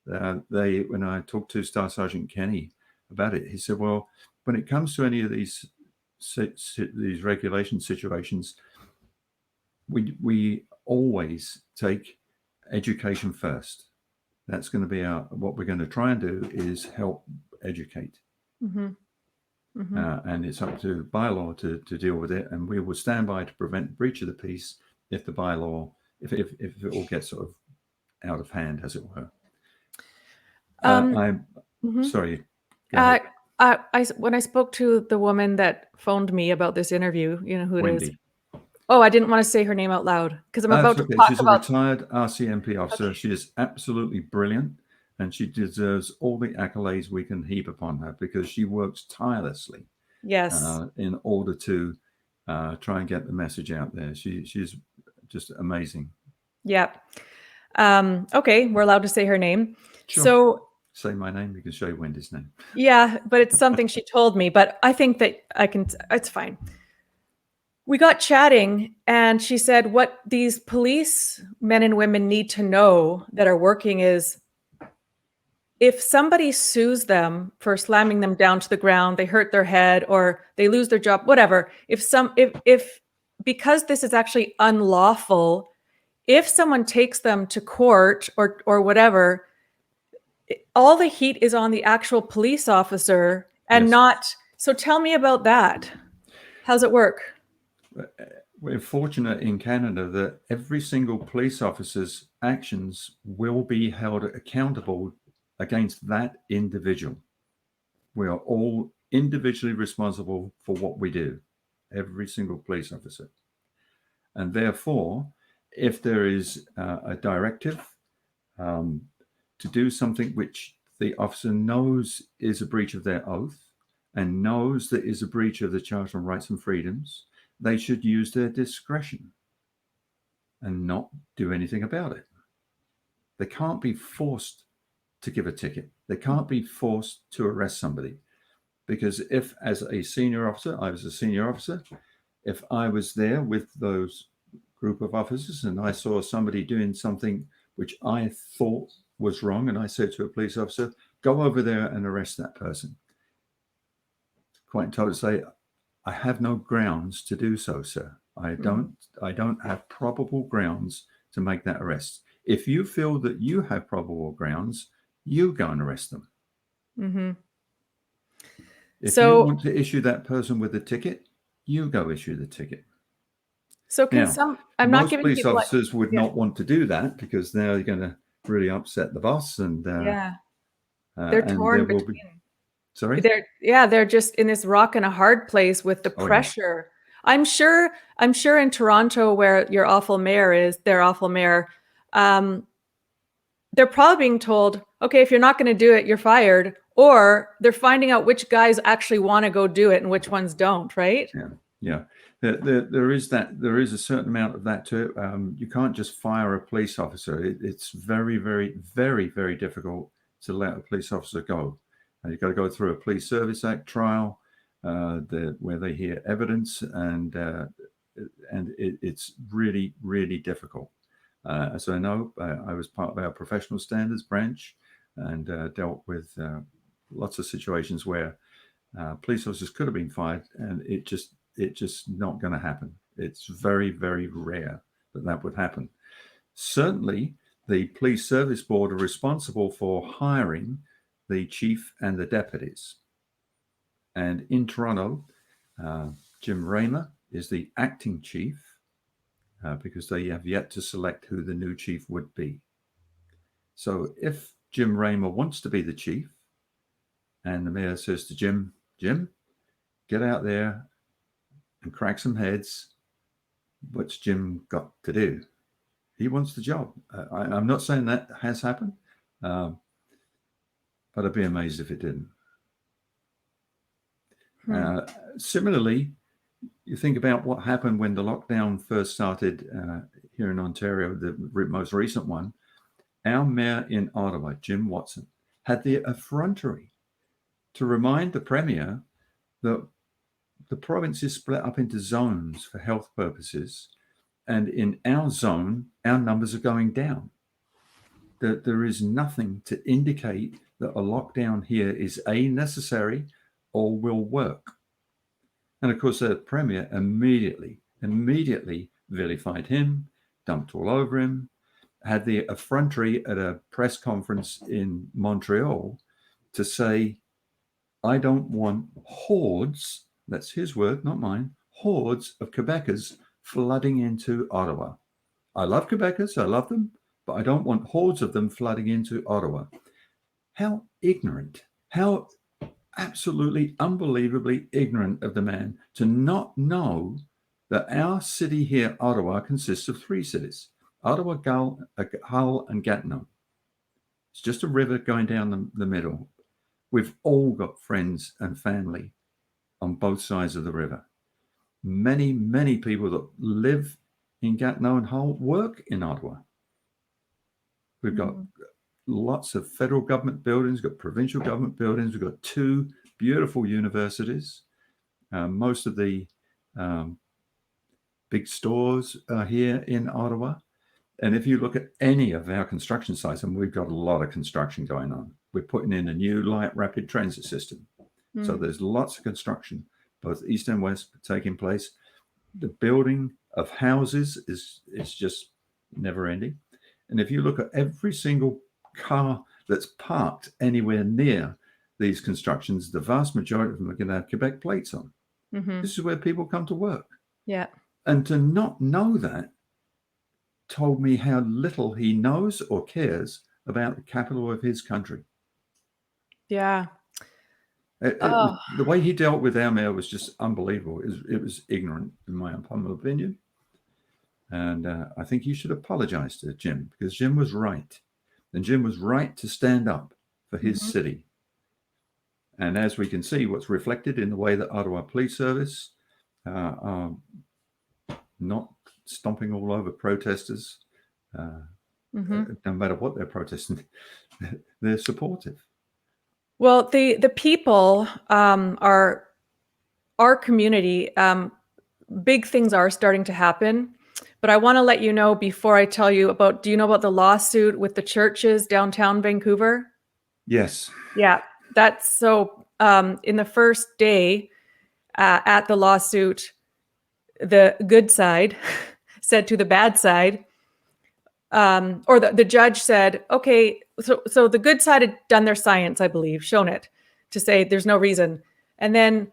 When I talked to Staff Sergeant Kenny about it, he said, well, when it comes to any of these regulation situations, we always take education first. That's going to be what we're going to try and do is help educate. Mm-hmm. Mm-hmm. And it's up to bylaw to deal with it, and we will stand by to prevent breach of the peace if the bylaw if it all gets sort of out of hand, as it were. Mhm. Sorry. Go ahead. When I spoke to the woman that phoned me about this interview, you know who it is. Wendy. Oh, I didn't want to say her name out loud because I'm about That's to okay. talk She's a about. retired RCMP officer. Okay. She is absolutely brilliant, and she deserves all the accolades we can heap upon her because she works tirelessly Yes. in order to try and get the message out there. She's just amazing. Yeah. Okay, we're allowed to say her name. Sure. So Say my name. You can show Wendy's name. yeah, but it's something she told me. But I think that I can. It's fine. We got chatting, and she said what these police men and women need to know that are working is if somebody sues them for slamming them down to the ground, they hurt their head or they lose their job, whatever. If because this is actually unlawful, if someone takes them to court or whatever, all the heat is on the actual police officer and Yes. not. So tell me about that. How's it work? We're fortunate in Canada that every single police officer's actions will be held accountable against that individual. We are all individually responsible for what we do, every single police officer. And therefore, if there is a directive to do something which the officer knows is a breach of their oath and knows that is a breach of the Charter on Rights and Freedoms, they should use their discretion and not do anything about it. They can't be forced to give a ticket. They can't be forced to arrest somebody. Because if, as a senior officer, I was a senior officer, if I was there with those group of officers and I saw somebody doing something which I thought was wrong, and I said to a police officer, go over there and arrest that person. Quite entitled to say, I have no grounds to do so, sir. I don't have probable grounds to make that arrest. If you feel that you have probable grounds, you go and arrest them. Mm-hmm. If you want to issue that person with a ticket, you go issue the ticket. So can I'm not giving police people officers would not want to do that because now you're going to really upset the boss and they're and torn there will between. Sorry? They're just in this rock and a hard place with the pressure. Yeah. I'm sure in Toronto, where your awful mayor is, their awful mayor, they're probably being told, okay, if you're not going to do it, you're fired. Or they're finding out which guys actually want to go do it and which ones don't, right? Yeah. There is a certain amount of that too. You can't just fire a police officer. It's very, very, very, very difficult to let a police officer go. You've got to go through a Police Service Act trial where they hear evidence, and it's really, really difficult. As I know, I was part of our professional standards branch and dealt with lots of situations where police officers could have been fired, and it's just not going to happen. It's very, very rare that would happen. Certainly, the Police Service Board are responsible for hiring the chief and the deputies. And in Toronto, Jim Raymer is the acting chief because they have yet to select who the new chief would be. So if Jim Raymer wants to be the chief and the mayor says to Jim, get out there and crack some heads, what's Jim got to do? He wants the job. I'm not saying that has happened, but I'd be amazed if it didn't. Similarly, you think about what happened when the lockdown first started here in Ontario, the most recent one. Our mayor in Ottawa, Jim Watson, had the effrontery to remind the premier that the province is split up into zones for health purposes, and in our zone, our numbers are going down. There is nothing to indicate that a lockdown here is necessary or will work. And of course, the premier immediately vilified him, dumped all over him, had the effrontery at a press conference in Montreal to say, I don't want hordes, that's his word, not mine, hordes of Quebecers flooding into Ottawa. I love Quebecers, I love them, but I don't want hordes of them flooding into Ottawa. How ignorant, how absolutely unbelievably ignorant of the man to not know that our city here, Ottawa, consists of 3 cities: Ottawa, Hull, and Gatineau. It's just a river going down the middle. We've all got friends and family on both sides of the river. Many, many people that live in Gatineau and Hull work in Ottawa. We've got lots of federal government buildings, got provincial government buildings. We've got 2 beautiful universities. Most of the big stores are here in Ottawa. And if you look at any of our construction sites, and we've got a lot of construction going on, we're putting in a new light rapid transit system. So there's lots of construction, both east and west, taking place. The building of houses is just never ending. And if you look at every single car that's parked anywhere near these constructions, the vast majority of them are going to have Quebec plates on. This is where people come to work. Yeah. And to not know that told me how little he knows or cares about the capital of his country. Yeah. The way he dealt with our mayor was just unbelievable. It was ignorant, in my humble opinion. And I think you should apologize to Jim, because Jim was right. And Jim was right to stand up for his city. And as we can see, what's reflected in the way that Ottawa Police Service are not stomping all over protesters, no matter what they're protesting, they're supportive. Well, the people are our community. Big things are starting to happen, but I want to let you know before I tell you about. Do you know about the lawsuit with the churches downtown Vancouver? Yes. Yeah, that's so. In the first day at the lawsuit, the good side said to the bad side, or the judge said, okay, so the good side had done their science, I believe, shown it to say there's no reason. And then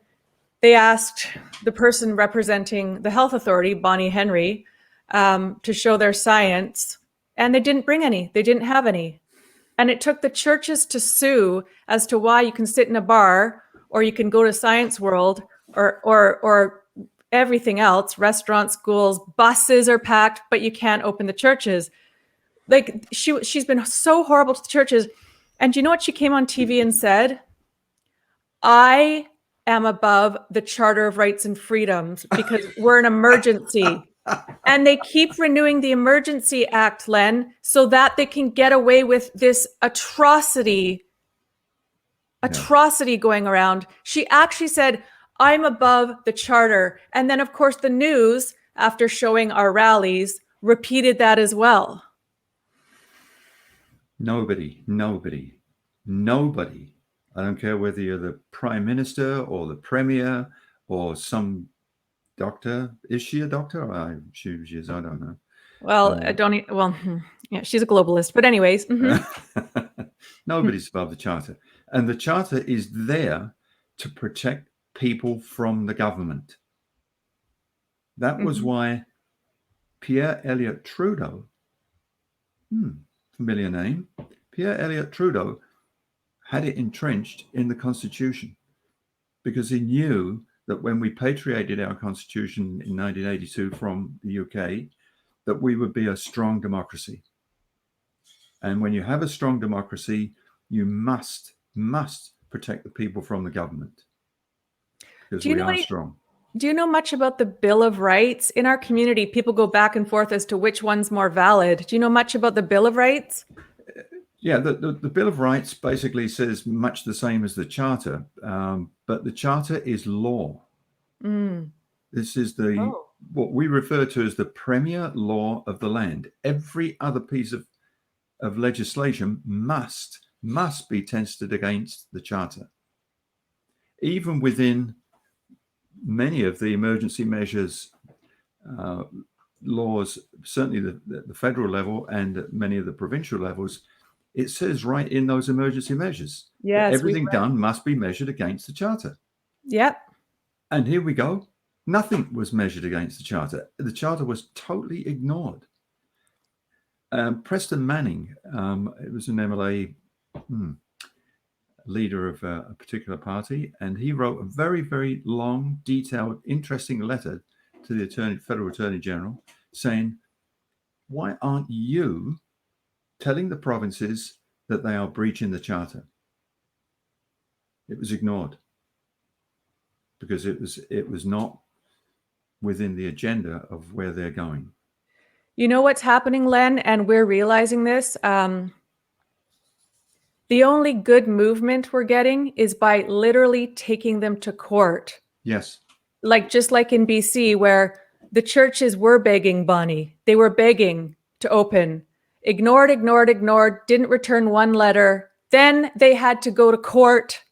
they asked the person representing the health authority, Bonnie Henry, to show their science, and they didn't bring any. They didn't have any. And it took the churches to sue as to why you can sit in a bar or you can go to Science World or everything else, restaurants, schools, buses are packed, but you can't open the churches. Like she's been so horrible to the churches. And you know what she came on TV and said? I am above the Charter of Rights and Freedoms because we're an emergency. And they keep renewing the Emergency Act, Len, so that they can get away with this atrocity going around. She actually said, I'm above the charter. And then, of course, the news, after showing our rallies, repeated that as well. Nobody, I don't care whether you're the Prime Minister or the Premier or some doctor. Is she a doctor? She is, I don't know. Well, yeah, she's a globalist. But anyways. Nobody's above the charter. And the charter is there to protect people from the government. That was why Pierre Elliott Trudeau, familiar name, Pierre Elliott Trudeau had it entrenched in the Constitution, because he knew that when we patriated our Constitution in 1982 from the UK, that we would be a strong democracy. And when you have a strong democracy, you must protect the people from the government, because we are strong. Do you know much about the Bill of Rights? In our community, people go back and forth as to which one's more valid. Do you know much about the Bill of Rights? Yeah, the Bill of Rights basically says much the same as the Charter, but the Charter is law. This is what we refer to as the premier law of the land. Every other piece of legislation must be tested against the Charter. Even within many of the emergency measures laws, certainly the federal level and many of the provincial levels, it says right in those emergency measures, that everything done must be measured against the Charter. Yep. And here we go. Nothing was measured against the Charter. The Charter was totally ignored. Preston Manning, it was an MLA leader of a particular party, and he wrote a very, very long, detailed, interesting letter to the federal attorney general saying, why aren't you telling the provinces that they are breaching the charter? It was ignored because it was not within the agenda of where they're going. You know what's happening, Len, and we're realizing this. The only good movement we're getting is by literally taking them to court. Yes. Just like in BC, where the churches were begging, Bonnie. They were begging to open. Ignored, didn't return one letter. Then they had to go to court.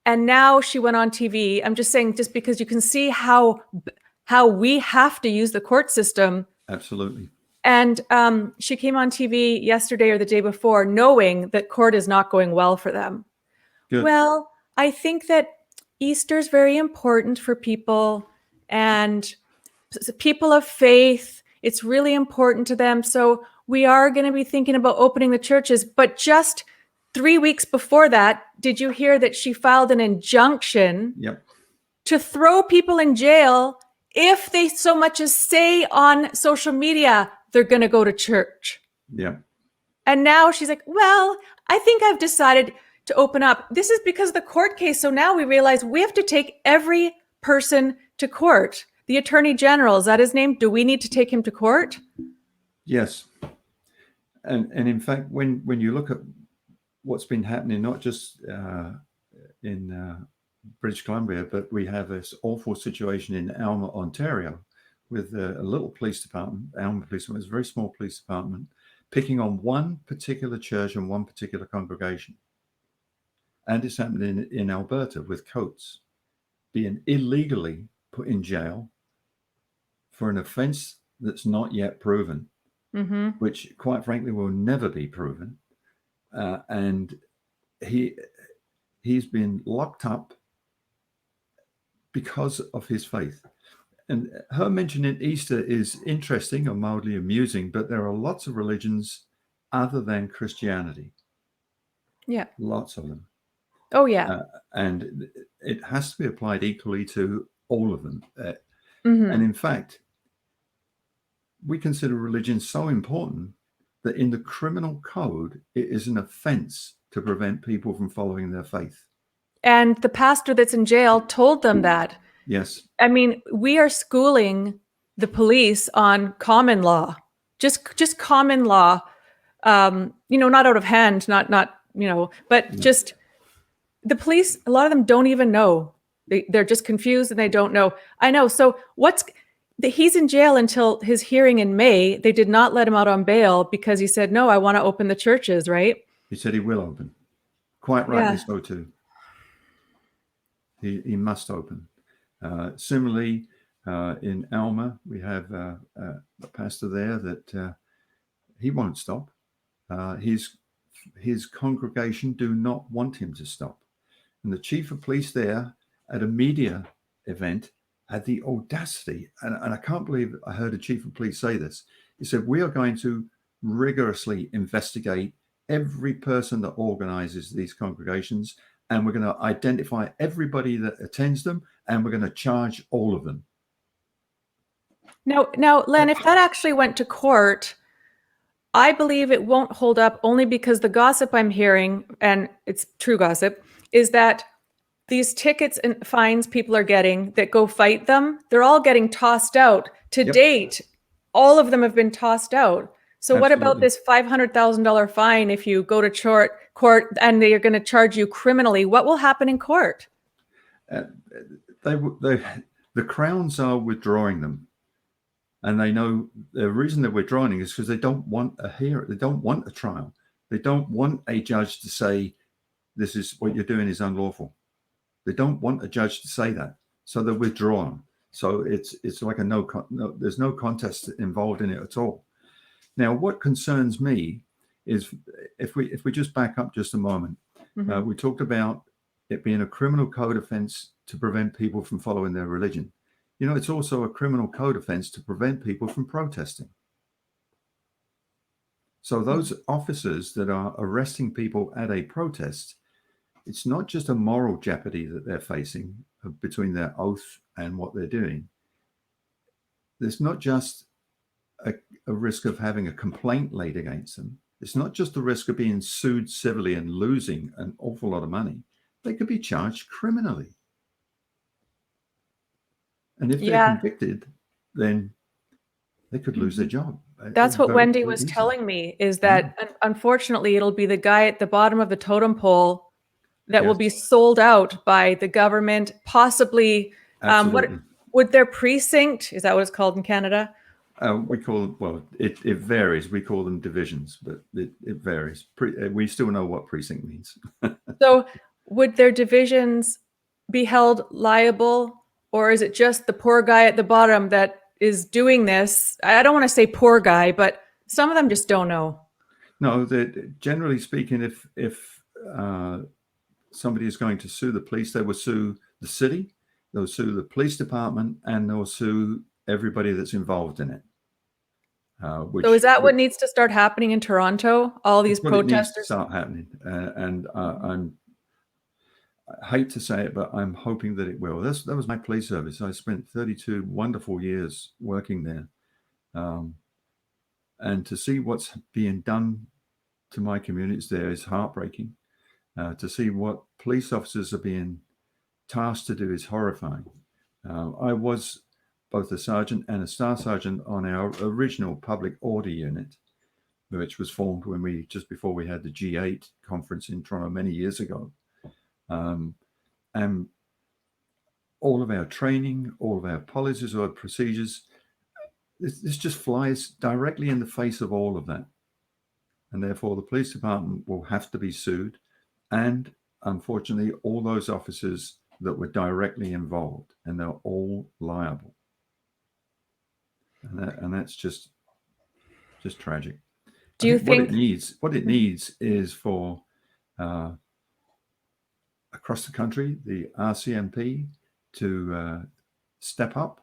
And now she went on TV. I'm just saying, just because you can see how we have to use the court system. Absolutely. And she came on TV yesterday or the day before, knowing that court is not going well for them. Good. Well, I think that Easter is very important for people and people of faith. It's really important to them. So we are going to be thinking about opening the churches. But just 3 weeks before that, did you hear that she filed an injunction to throw people in jail if they so much as say on social media they're going to go to church? Yeah. And now she's like, well, I think I've decided to open up. This is because of the court case. So now we realize we have to take every person to court. The attorney general, is that his name? Do we need to take him to court? Yes. And in fact, when you look at what's been happening, not just in British Columbia, but we have this awful situation in Alma, Ontario, with a little police department. Alma Police Department is a very small police department, picking on one particular church and one particular congregation. And it's happening in Alberta with Coates being illegally put in jail for an offense that's not yet proven, which quite frankly will never be proven. And he's been locked up because of his faith. And her mentioning Easter is interesting or mildly amusing, but there are lots of religions other than Christianity. Yeah. Lots of them. Oh, yeah. And it has to be applied equally to all of them. And in fact, we consider religion so important that in the criminal code, it is an offense to prevent people from following their faith. And the pastor that's in jail told them that. Yes. I mean, we are schooling the police on common law, just common law, not out of hand, but just the police, a lot of them don't even know. They're just confused and they don't know. I know. So he's in jail until his hearing in May. They did not let him out on bail because he said, no, I want to open the churches, right? He said he will open. Quite rightly so too. He must open. Similarly, in Alma, we have a pastor there that he won't stop. His congregation do not want him to stop. And the chief of police there at a media event had the audacity, and I can't believe I heard a chief of police say this. He said, we are going to rigorously investigate every person that organizes these congregations, and we're going to identify everybody that attends them, and we're going to charge all of them. Now, Len, if that actually went to court, I believe it won't hold up, only because the gossip I'm hearing, and it's true gossip, is that these tickets and fines people are getting that go fight them, they're all getting tossed out. To date, all of them have been tossed out. So what about this $500,000 fine if you go to court and they are going to charge you criminally? What will happen in court? The Crowns are withdrawing them. And they know the reason they're withdrawing is because they don't want a hearing. They don't want a trial. They don't want a judge to say, this is what you're doing is unlawful. They don't want a judge to say that. So they're withdrawn. So it's like there's no contest involved in it at all. Now, what concerns me is if we just back up just a moment, we talked about it being a criminal code offense to prevent people from following their religion. You know, it's also a criminal code offense to prevent people from protesting. So those officers that are arresting people at a protest, it's not just a moral jeopardy that they're facing between their oath and what they're doing. There's not just a risk of having a complaint laid against them. It's not just the risk of being sued civilly and losing an awful lot of money. They could be charged criminally. And if they're convicted, then they could lose their job. That's what Wendy was telling me, is that unfortunately it'll be the guy at the bottom of the totem pole that will be sold out by the government, possibly. What would their precinct, is that what it's called in Canada? We call, well, it varies. We call them divisions, but it varies. We still know what precinct means. So would their divisions be held liable, or is it just the poor guy at the bottom that is doing this? I don't want to say poor guy, but some of them just don't know. No, generally speaking, if somebody is going to sue the police, they will sue the city, they'll sue the police department, and they'll sue everybody that's involved in it. So is that what needs to start happening in Toronto? All these protesters start happening, and I hate to say it, but I'm hoping that it will. That was my police service. I spent 32 wonderful years working there, and to see what's being done to my communities there is heartbreaking. To see what police officers are being tasked to do is horrifying. I was both a sergeant and a staff sergeant on our original public order unit, which was formed just before we had the G8 conference in Toronto many years ago. And all of our training, all of our policies or procedures, this just flies directly in the face of all of that. And therefore the police department will have to be sued. And unfortunately, all those officers that were directly involved, and they're all liable. And that's just tragic. Do you think what it needs is for across the country, the RCMP to step up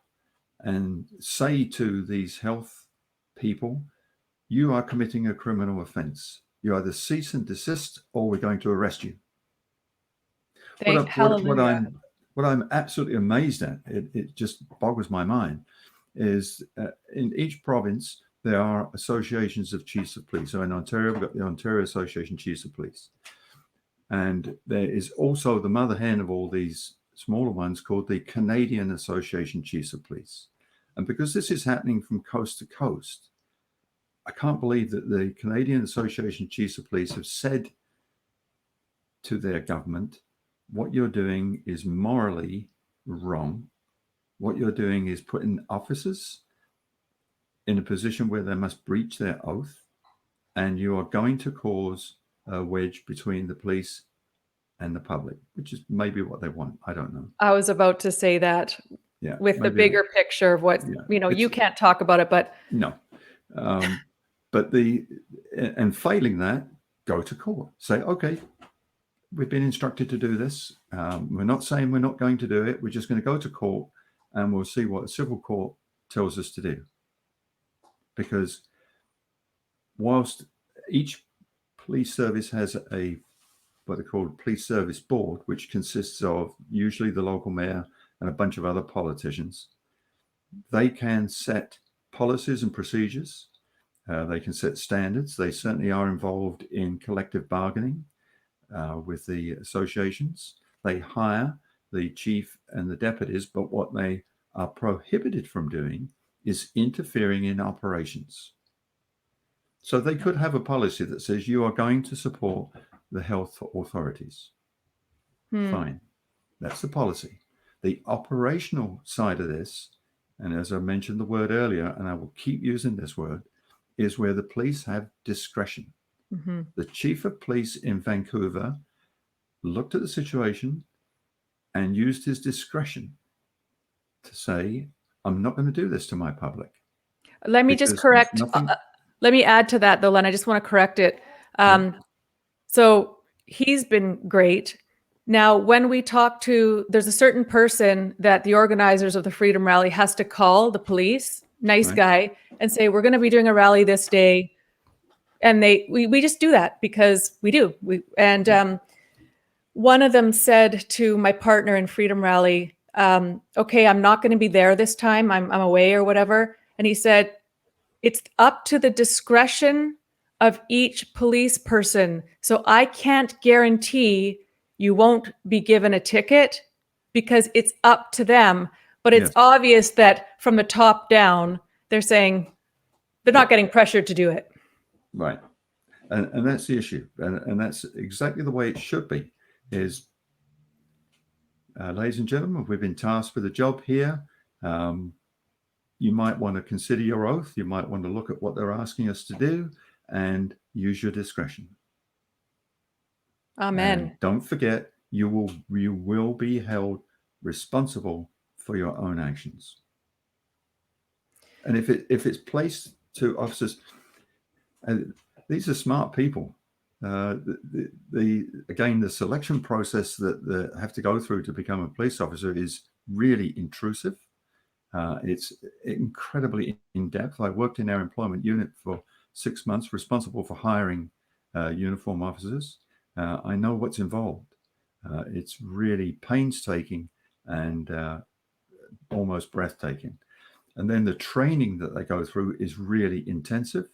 and say to these health people, you are committing a criminal offense. You either cease and desist, or we're going to arrest you. What I'm absolutely amazed at, it just boggles my mind, is in each province there are associations of chiefs of police. So in Ontario, we've got the Ontario Association of Chiefs of Police. And there is also the mother hen of all these smaller ones called the Canadian Association of Chiefs of Police. And because this is happening from coast to coast, I can't believe that the Canadian Association of Chiefs of Police have said to their government, what you're doing is morally wrong. What you're doing is putting officers in a position where they must breach their oath, and you are going to cause a wedge between the police and the public, which is maybe what they want. I don't know. I was about to say that. Yeah, with the bigger picture of what, you can't talk about it, but no. But and failing that, go to court. Say, okay, we've been instructed to do this. We're not saying we're not going to do it. We're just going to go to court, and we'll see what a civil court tells us to do. Because whilst each police service has what they call police service board, which consists of usually the local mayor and a bunch of other politicians, they can set policies and procedures. They can set standards. They certainly are involved in collective bargaining with the associations. They hire the chief and the deputies, but what they are prohibited from doing is interfering in operations. So they could have a policy that says you are going to support the health authorities. Fine. That's the policy. The operational side of this, and as I mentioned the word earlier, and I will keep using this word, is where the police have discretion. Mm-hmm. The chief of police in Vancouver looked at the situation and used his discretion to say, I'm not going to do this to my public. Let me just correct. Let me add to that, though, Len. I just want to correct it. So he's been great. Now, when we talk there's a certain person that the organizers of the Freedom Rally has to call the police, nice guy, and say, we're going to be doing a rally this day. And we just do that because we do. One of them said to my partner in Freedom Rally, okay, I'm not going to be there this time. I'm away or whatever. And he said, it's up to the discretion of each police person. So I can't guarantee you won't be given a ticket because it's up to them. But it's obvious that from the top down, they're saying they're not getting pressured to do it. Right. And that's the issue. And that's exactly the way it should be. Is, ladies and gentlemen, we've been tasked with a job here. You might want to consider your oath. You might want to look at what they're asking us to do and use your discretion. Amen. And don't forget, you will be held responsible for your own actions. And if it's placed to officers, these are smart people. Again, the selection process that they have to go through to become a police officer is really intrusive. It's incredibly in-depth. I worked in our employment unit for 6 months, responsible for hiring uniform officers. I know what's involved. It's really painstaking and almost breathtaking. And then the training that they go through is really intensive.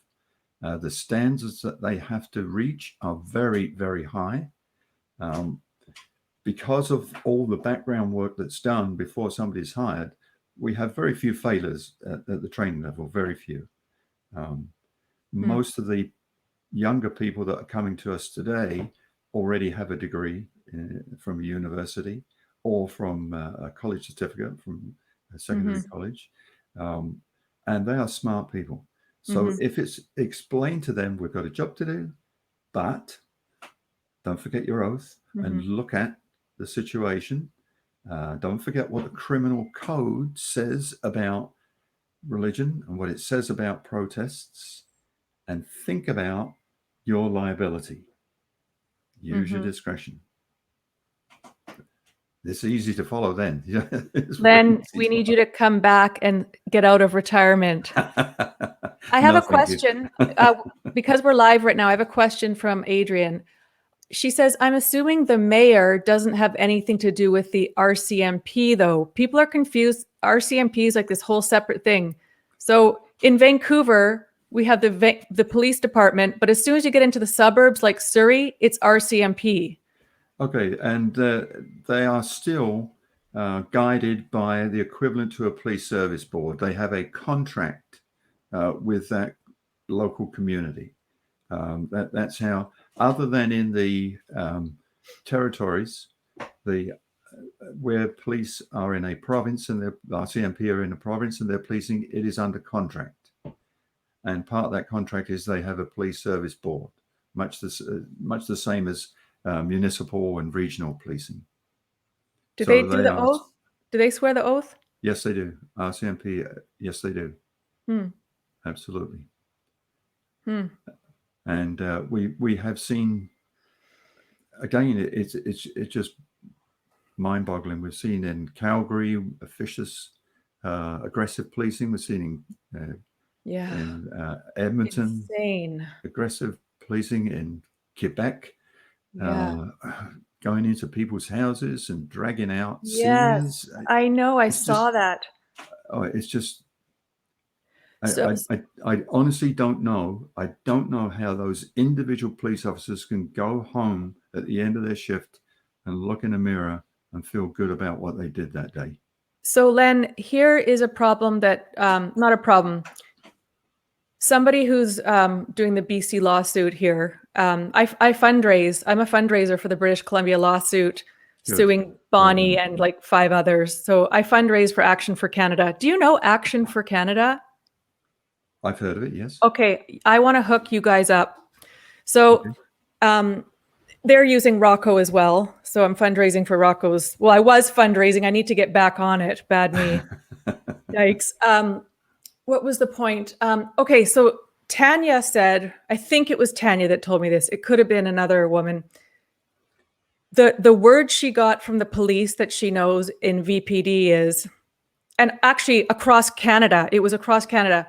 The standards that they have to reach are very, very high. Because of all the background work that's done before somebody's hired, we have very few failures at the training level, very few. Most of the younger people that are coming to us today already have a degree from a university or from a college certificate from a secondary college. And they are smart people. So if it's explained to them, we've got a job to do, but don't forget your oath and look at the situation. Don't forget what the criminal code says about religion and what it says about protests, and think about your liability. Use your discretion. It's easy to follow then. Len, we need you to come back and get out of retirement. I have a question. Because we're live right now, I have a question from Adrian. She says, I'm assuming the mayor doesn't have anything to do with the RCMP, though. People are confused. RCMP is like this whole separate thing. So in Vancouver, we have the police department, but as soon as you get into the suburbs like Surrey, it's RCMP. Okay, and they are still guided by the equivalent to a police service board. They have a contract with that local community. That's how, other than in the territories, where police are in a province and the RCMP are in a province and they're policing, it is under contract. And part of that contract is they have a police service board, much the same as municipal and regional policing. Do they do the oath? Do they swear the oath? Yes, they do. RCMP, yes, they do. Absolutely. And we have seen, again, it's just mind-boggling. We've seen in Calgary vicious, aggressive policing. We've seen in Edmonton, insane aggressive policing in Quebec, going into people's houses and dragging out seniors. I know. I saw that. Oh, it's just. I honestly don't know. I don't know how those individual police officers can go home at the end of their shift and look in a mirror and feel good about what they did that day. So, Len, here is a problem that, not a problem. Somebody who's doing the BC lawsuit here, I fundraise. I'm a fundraiser for the British Columbia lawsuit, suing Bonnie and like 5 others. So I fundraise for Action for Canada. Do you know Action for Canada? I've heard of it, yes. Okay, I want to hook you guys up. So they're using Rocco as well. So I'm fundraising for Rocco's. Well, I was fundraising. I need to get back on it. Bad me. Yikes. What was the point? Okay, so Tanya said, I think it was Tanya that told me this. It could have been another woman. The word she got from the police that she knows in VPD is, and actually across Canada, it was across Canada,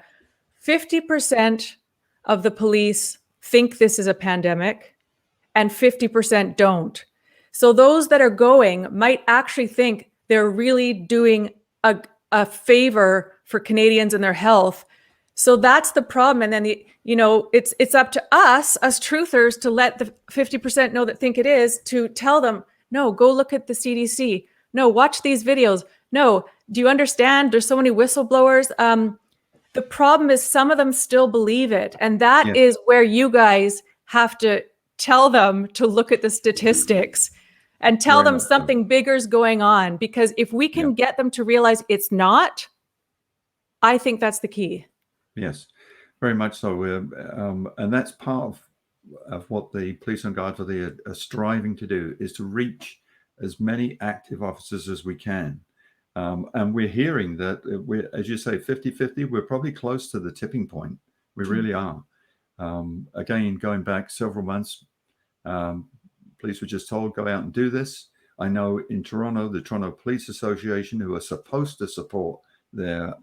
50% of the police think this is a pandemic and 50% don't. So those that are going might actually think they're really doing a favor for Canadians and their health. So that's the problem. And then it's up to us truthers to let the 50% know that think it is, to tell them, no, go look at the CDC. No, watch these videos. No, do you understand? There's so many whistleblowers. The problem is some of them still believe it. And that is where you guys have to tell them to look at the statistics and tell them something bigger is going on. Because if we can get them to realize it's not, I think that's the key. Yes, very much so. And that's part of what the Police on Guard for Thee are striving to do, is to reach as many active officers as we can. And we're hearing that, as you say, 50-50, we're probably close to the tipping point. We really are. Again, going back several months, police were just told, go out and do this. I know in Toronto, the Toronto Police Association, who are supposed to support their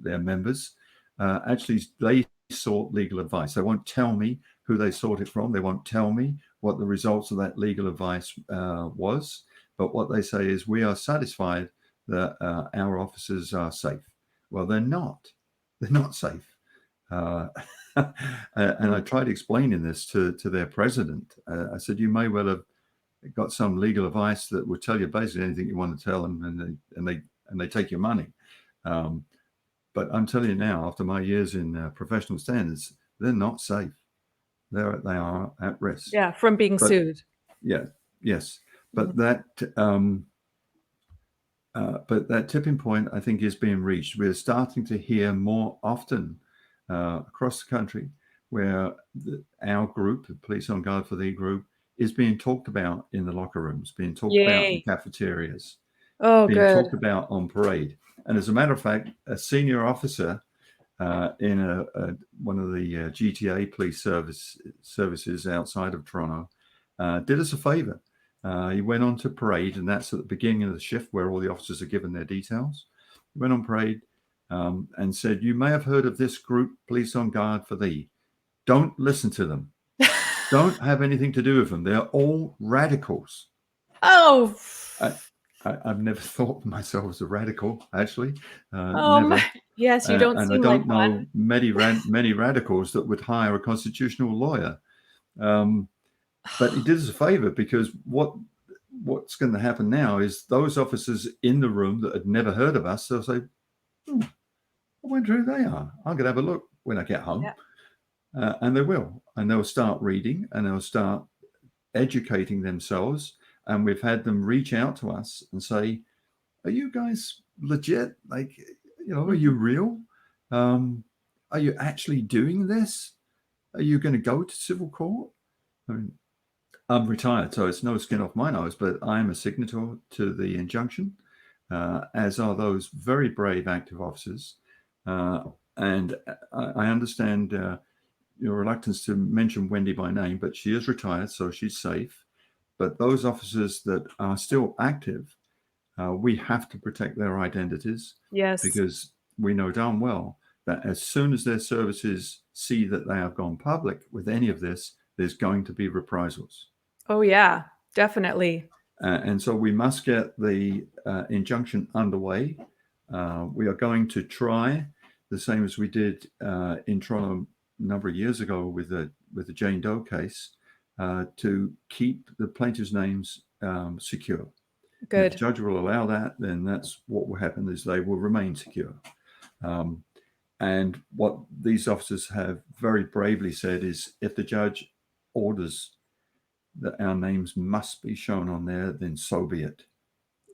members, actually, they sought legal advice. They won't tell me who they sought it from. They won't tell me what the results of that legal advice was. But what they say is, we are satisfied that our officers are safe. Well, they're not. They're not safe. And I tried explaining this to their president. I said, you may well have got some legal advice that would tell you basically anything you want to tell them, and they take your money. But I'm telling you now, after my years in professional standards, they're not safe. They are at risk. Yeah, from being sued. Yeah, yes. But that tipping point, I think, is being reached. We're starting to hear more often across the country where our group, the Police on Guard for Thee group, is being talked about in the locker rooms, being talked about in cafeterias, being talked about on parade. And as a matter of fact, a senior officer in one of the GTA police services outside of Toronto did us a favor. He went on to parade, and that's at the beginning of the shift where all the officers are given their details. He went on parade and said, you may have heard of this group, Police on Guard for Thee. Don't listen to them. Don't have anything to do with them. They're all radicals. Oh, I've never thought of myself as a radical, actually. Never. Yes, you don't seem like one. And I don't know many radicals that would hire a constitutional lawyer. But he did us a favor, because what's going to happen now is those officers in the room that had never heard of us, they'll say, I wonder who they are. I'm going to have a look when I get home. Yeah. And they will. And they'll start reading, and they'll start educating themselves. And we've had them reach out to us and say, are you guys legit? Like, are you real? Are you actually doing this? Are you going to go to civil court? I mean, I'm retired, so it's no skin off my nose, but I am a signatory to the injunction, as are those very brave active officers. And I understand your reluctance to mention Wendy by name, but she is retired, so she's safe. But those officers that are still active, we have to protect their identities. Yes. Because we know darn well that as soon as their services see that they have gone public with any of this, there's going to be reprisals. Oh, yeah, definitely. And so we must get the injunction underway. We are going to try, the same as we did in Toronto a number of years ago with the Jane Doe case, to keep the plaintiffs' names secure. Good. If the judge will allow that, then that's what will happen, is they will remain secure. And what these officers have very bravely said is, if the judge orders that our names must be shown on there, then so be it.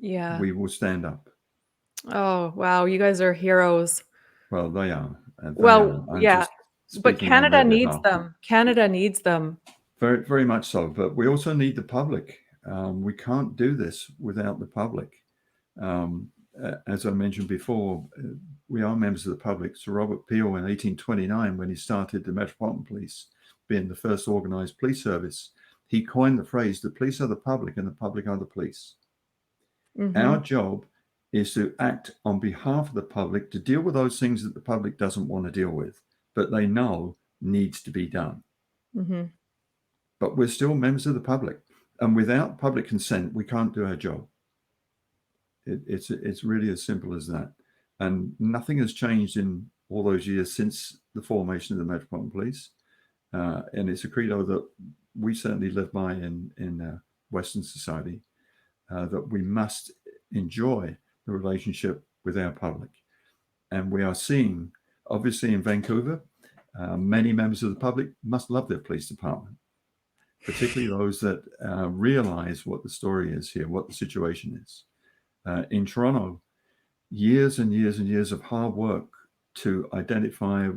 Yeah. We will stand up. Oh, wow. You guys are heroes. Well, they are. Yeah. But Canada needs them. Canada needs them. Very, very much so. But we also need the public. We can't do this without the public. As I mentioned before, we are members of the public. So Robert Peel in 1829, when he started the Metropolitan Police, being the first organized police service, he coined the phrase, the police are the public and the public are the police. Mm-hmm. Our job is to act on behalf of the public, to deal with those things that the public doesn't want to deal with, but they know needs to be done. Mm-hmm. But we're still members of the public. And without public consent, we can't do our job. It's really as simple as that. And nothing has changed in all those years since the formation of the Metropolitan Police. And it's a credo that we certainly live by in Western society, that we must enjoy the relationship with our public. And we are seeing, obviously in Vancouver, many members of the public must love their police department, particularly those that realize what the story is here, what the situation is. In Toronto, years and years and years of hard work to identify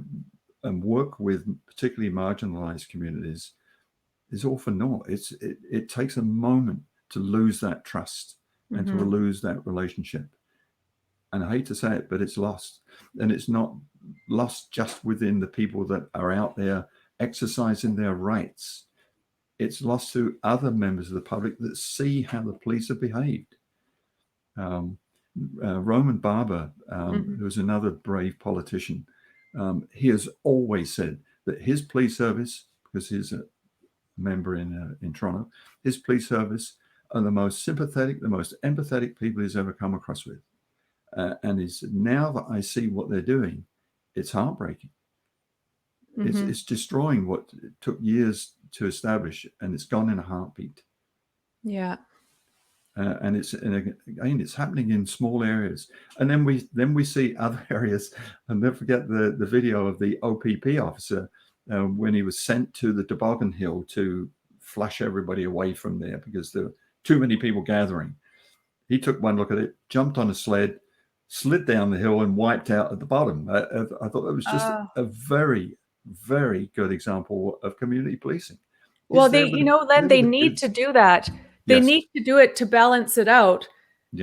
and work with particularly marginalized communities is all for naught. It takes a moment to lose that trust and to lose that relationship. And I hate to say it, but it's lost. And it's not lost just within the people that are out there exercising their rights. It's lost to other members of the public that see how the police have behaved. Roman Barber, who was another brave politician, he has always said that his police service, because he's a member in Toronto, his police service are the most sympathetic, the most empathetic people he's ever come across with. And now that I see what they're doing, it's heartbreaking. It's destroying what took years to establish, and it's gone in a heartbeat. Yeah. And again, it's happening in small areas, and then we see other areas. And don't forget the video of the OPP officer when he was sent to the Toboggan Hill to flush everybody away from there because there were too many people gathering. He took one look at it, jumped on a sled, slid down the hill, and wiped out at the bottom. I thought that was just a very, very good example of community policing. Well, Len, they need to do that. They need to do it to balance it out,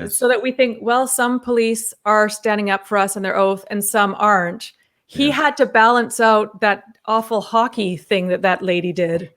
so that we think, well, some police are standing up for us on their oath and some aren't. He had to balance out that awful hockey thing that lady did.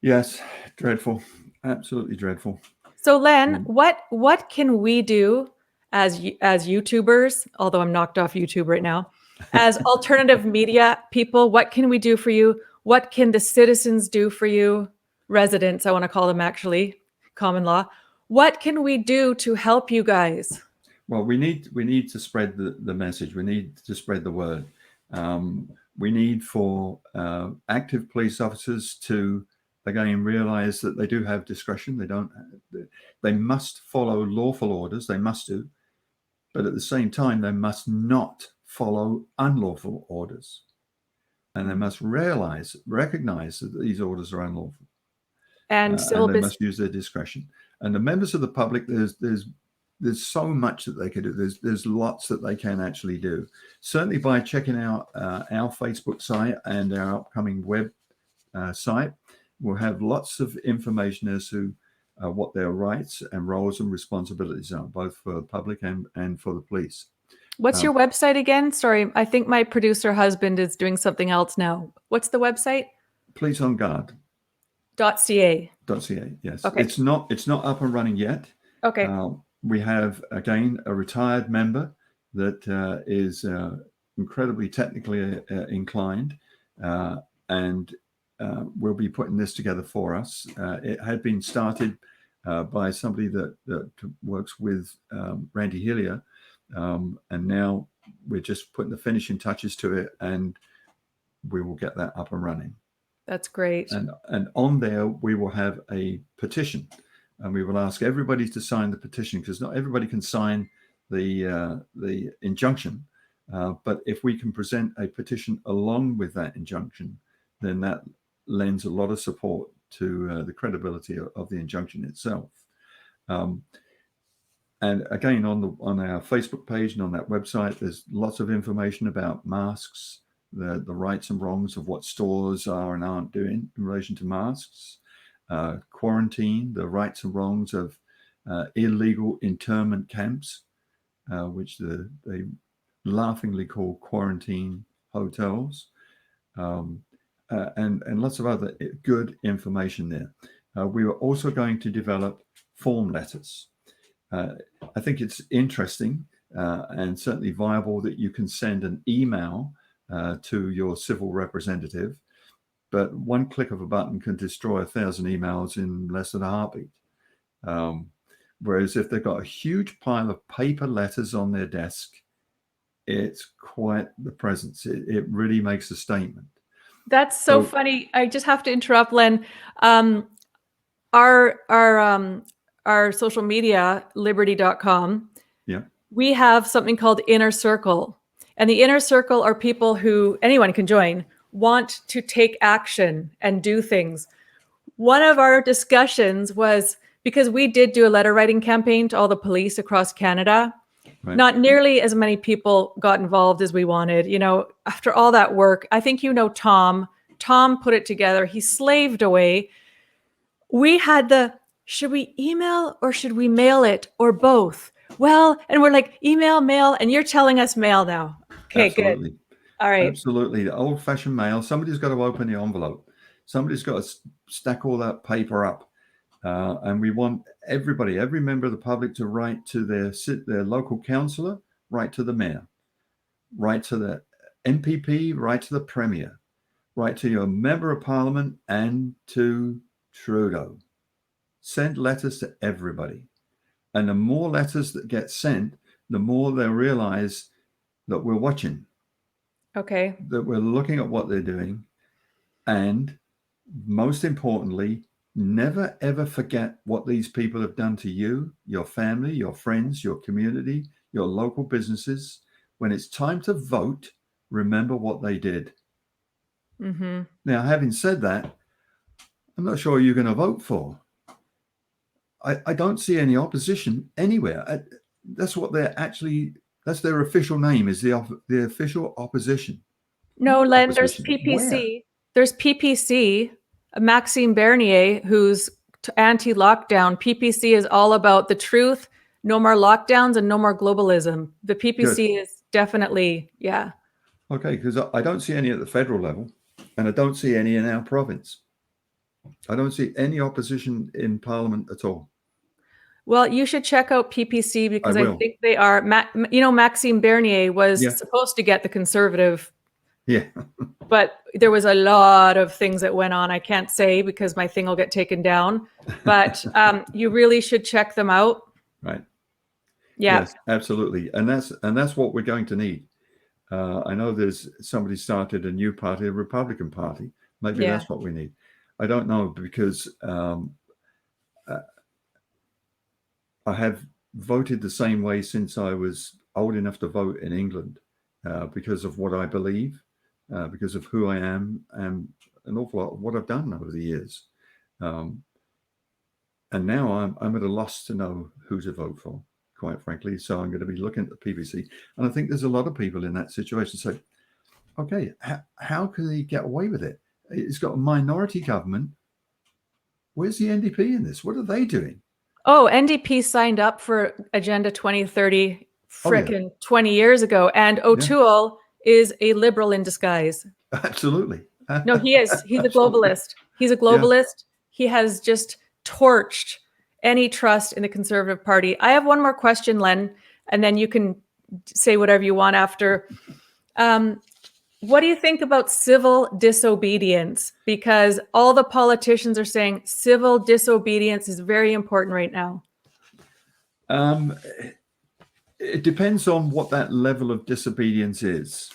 Yes, dreadful, absolutely dreadful. So, Len, what can we do as YouTubers, although I'm knocked off YouTube right now, as alternative media people? What can we do for you? What can the citizens do for you? Residents, I want to call them, actually, common law. What can we do to help you guys? Well, we need to spread the message. We need to spread the word. We need for active police officers to, again, realize that they do have discretion. They must follow lawful orders. They must do. But at the same time, they must not follow unlawful orders. And they must recognize that these orders are unlawful. And they must use their discretion. And the members of the public, there's so much that they could do. There's lots that they can actually do. Certainly by checking out our Facebook site and our upcoming web site, we'll have lots of information as to what their rights and roles and responsibilities are, both for the public and for the police. What's your website again? Sorry, I think my producer husband is doing something else now. What's the website? Police on Guard. .ca. Yes. Okay. It's not up and running yet. Okay. We have, again, a retired member that is incredibly technically inclined, and will be putting this together for us. It had been started by somebody that works with Randy Hillier, and now we're just putting the finishing touches to it, and we will get that up and running. That's great. And on there, we will have a petition, and we will ask everybody to sign the petition, because not everybody can sign the injunction. But if we can present a petition along with that injunction, then that lends a lot of support to the credibility of the injunction itself. And again, on our Facebook page and on that website, there's lots of information about masks, the rights and wrongs of what stores are and aren't doing in relation to masks, quarantine, the rights and wrongs of illegal internment camps, which they laughingly call quarantine hotels, and lots of other good information there. We are also going to develop form letters. I think it's interesting and certainly viable that you can send an email to your civil representative, but one click of a button can destroy 1,000 emails in less than a heartbeat. Whereas if they've got a huge pile of paper letters on their desk, it's quite the presence. It really makes a statement. That's so funny. I just have to interrupt, Len. Our social media, liberty.com, yeah, we have something called Inner Circle. And the Inner Circle are people who anyone can join, want to take action and do things. One of our discussions was, because we did do a letter writing campaign to all the police across Canada. right. Not nearly as many people got involved as we wanted. You know, after all that work, I think Tom put it together. He slaved away. We had should we email or should we mail it or both? Well, and we're like, email, mail, and you're telling us mail now. Okay, Absolutely. Good. All right. Absolutely. The old-fashioned mail. Somebody's got to open the envelope. Somebody's got to stack all that paper up. And we want everybody, every member of the public, to write to their local councillor, write to the mayor, write to the MPP, write to the premier, write to your member of parliament and to Trudeau. Send letters to everybody. And the more letters that get sent, the more they'll realize that we're watching. Okay. That we're looking at what they're doing. And most importantly, never, ever forget what these people have done to you, your family, your friends, your community, your local businesses. When it's time to vote, remember what they did. Mm-hmm. Now, having said that, I'm not sure who you're going to vote for. I don't see any opposition anywhere. That's their official name, is the official opposition. No, Len, Opposition. there's PPC. Where? There's PPC, Maxime Bernier, who's anti-lockdown. PPC is all about the truth, no more lockdowns and no more globalism. The PPC is definitely, yeah. Okay, because I don't see any at the federal level, and I don't see any in our province. I don't see any opposition in Parliament at all. Well, you should check out PPC because I I think they are, Maxime Bernier was supposed to get the Conservative. Yeah. But there was a lot of things that went on. I can't say because my thing will get taken down, but you really should check them out. Right. Yeah. Yes, absolutely. And that's what we're going to need. I know there's somebody started a new party, a Republican Party. Maybe that's what we need. I don't know, because I have voted the same way since I was old enough to vote in England, because of what I believe, because of who I am, and an awful lot of what I've done over the years. And now I'm at a loss to know who to vote for, quite frankly. So I'm going to be looking at the PVC. And I think there's a lot of people in that situation. So, okay, how can he get away with it? It's got a minority government. Where's the NDP in this? What are they doing? Oh, NDP signed up for Agenda 2030 frickin' 20 years ago. And O'Toole is a liberal in disguise. Absolutely. No, he is. He's a globalist. He's a globalist. Yeah. He has just torched any trust in the Conservative Party. I have one more question, Len, and then you can say whatever you want after. What do you think about civil disobedience? Because all the politicians are saying civil disobedience is very important right now. It depends on what that level of disobedience is.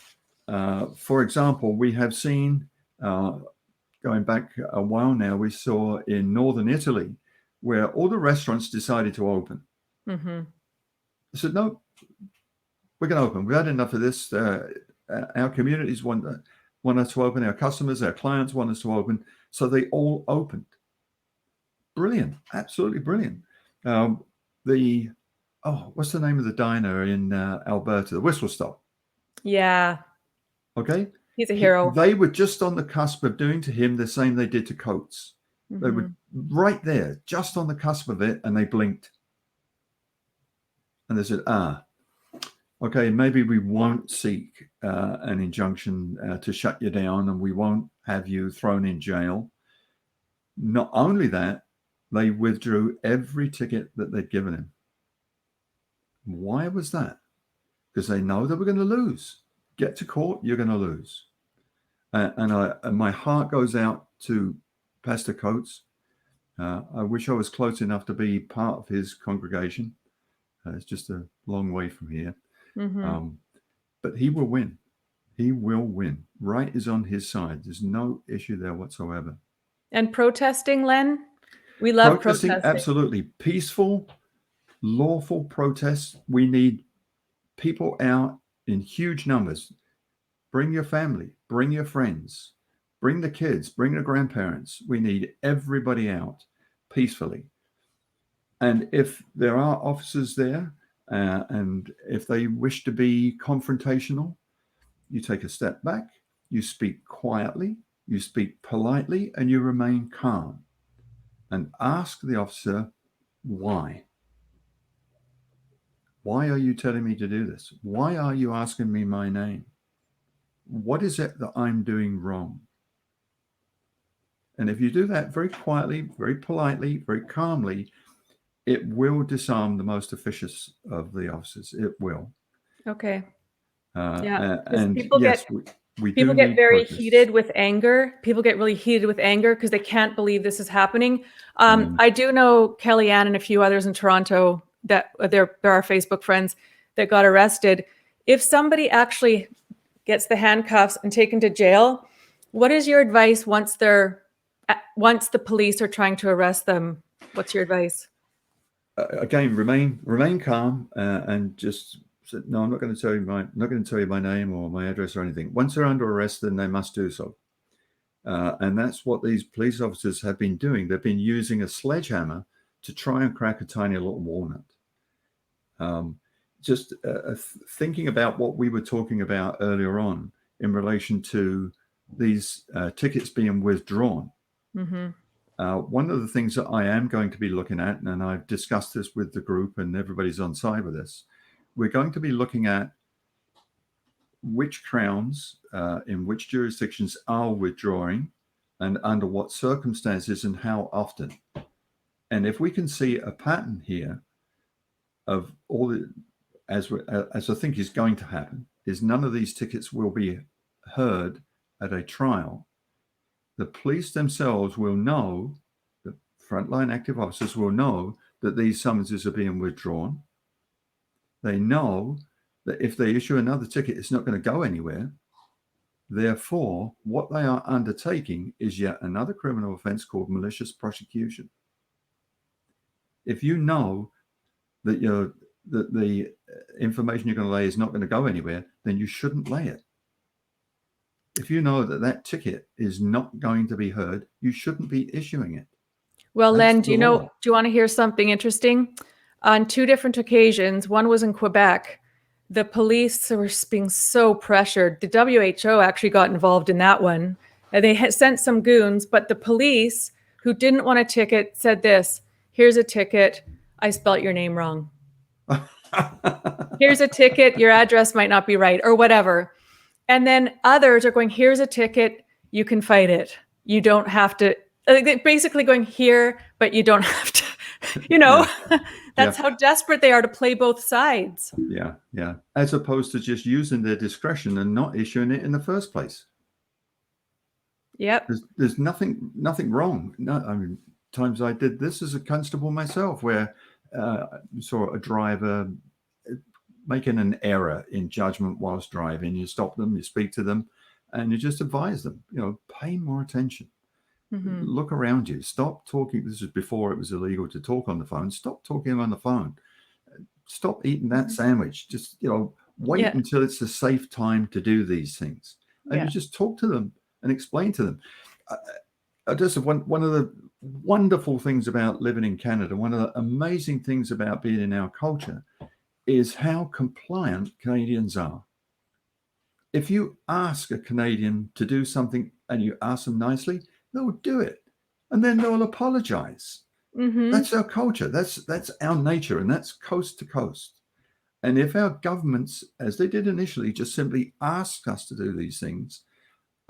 For example, we have seen, going back a while now, we saw in northern Italy where all the restaurants decided to open. Mm-hmm. They said, no, we're going to open. We've had enough of this. Our communities want us to open. Our customers, our clients want us to open. So they all opened. Brilliant. Absolutely brilliant. What's the name of the diner in Alberta? The Whistle Stop. Yeah. Okay. He's a hero. They were just on the cusp of doing to him the same they did to Coates. Mm-hmm. They were right there, just on the cusp of it, and they blinked. And they said, okay, maybe we won't seek an injunction to shut you down, and we won't have you thrown in jail. Not only that, they withdrew every ticket that they'd given him. Why was that? Because they know they were going to lose. Get to court, you're going to lose. And my heart goes out to Pastor Coates. I wish I was close enough to be part of his congregation. It's just a long way from here. But he will win. He will win. Right is on his side. There's no issue there whatsoever. And protesting, Len? We love protesting. Absolutely. Peaceful, lawful protests. We need people out in huge numbers. Bring your family, bring your friends, bring the kids, bring the grandparents. We need everybody out peacefully. And if there are officers there, and if they wish to be confrontational, you take a step back, you speak quietly, you speak politely, and you remain calm. And ask the officer, why? Why are you telling me to do this? Why are you asking me my name? What is it that I'm doing wrong? And if you do that very quietly, very politely, very calmly, it will disarm the most officious of the officers. It will. Okay. And people yes, we people do get very protests. heated with anger. People get really heated with anger because they can't believe this is happening. I do know Kellyanne and a few others in Toronto that there are Facebook friends that got arrested. If somebody actually gets the handcuffs and taken to jail, what is your advice once the police are trying to arrest them? What's your advice? Again, remain calm and just say, no, I'm not going to tell you my name or my address or anything. Once they're under arrest, then they must do so. And that's what these police officers have been doing. They've been using a sledgehammer to try and crack a tiny little walnut. Thinking about what we were talking about earlier on in relation to these tickets being withdrawn. One of the things that I am going to be looking at, and I've discussed this with the group and everybody's on side with this, we're going to be looking at which crowns in which jurisdictions are withdrawing and under what circumstances and how often. And if we can see a pattern here of all the, as I think is going to happen, is none of these tickets will be heard at a trial. The police themselves will know, the frontline active officers will know that these summonses are being withdrawn. They know that if they issue another ticket, it's not going to go anywhere. Therefore, what they are undertaking is yet another criminal offense called malicious prosecution. If you know that the information you're going to lay is not going to go anywhere, then you shouldn't lay it. If you know that that ticket is not going to be heard, you shouldn't be issuing it. Well, Len, do you want to hear something interesting? On two different occasions, one was in Quebec, the police were being so pressured. The WHO actually got involved in that one. And they had sent some goons, but the police who didn't want a ticket said this, here's a ticket, I spelt your name wrong. Here's a ticket, your address might not be right, or whatever. And then others are going, here's a ticket, you can fight it. You don't have to, basically going here, but you don't have to, that's how desperate they are to play both sides. Yeah. As opposed to just using their discretion and not issuing it in the first place. Yep. There's nothing wrong. No, I mean, times I did this as a constable myself, where saw a driver making an error in judgment whilst driving. You stop them, you speak to them, and you just advise them, pay more attention. Look around you. Stop talking. This is before it was illegal to talk on the phone. Stop talking on the phone. Stop eating that sandwich. Just, wait until it's a safe time to do these things. And you just talk to them and explain to them. Just one of the wonderful things about living in Canada, one of the amazing things about being in our culture is how compliant Canadians are. If you ask a Canadian to do something and you ask them nicely, they'll do it. And then they'll apologize. That's our culture. That's our nature. And that's coast to coast. And if our governments, as they did initially, just simply ask us to do these things,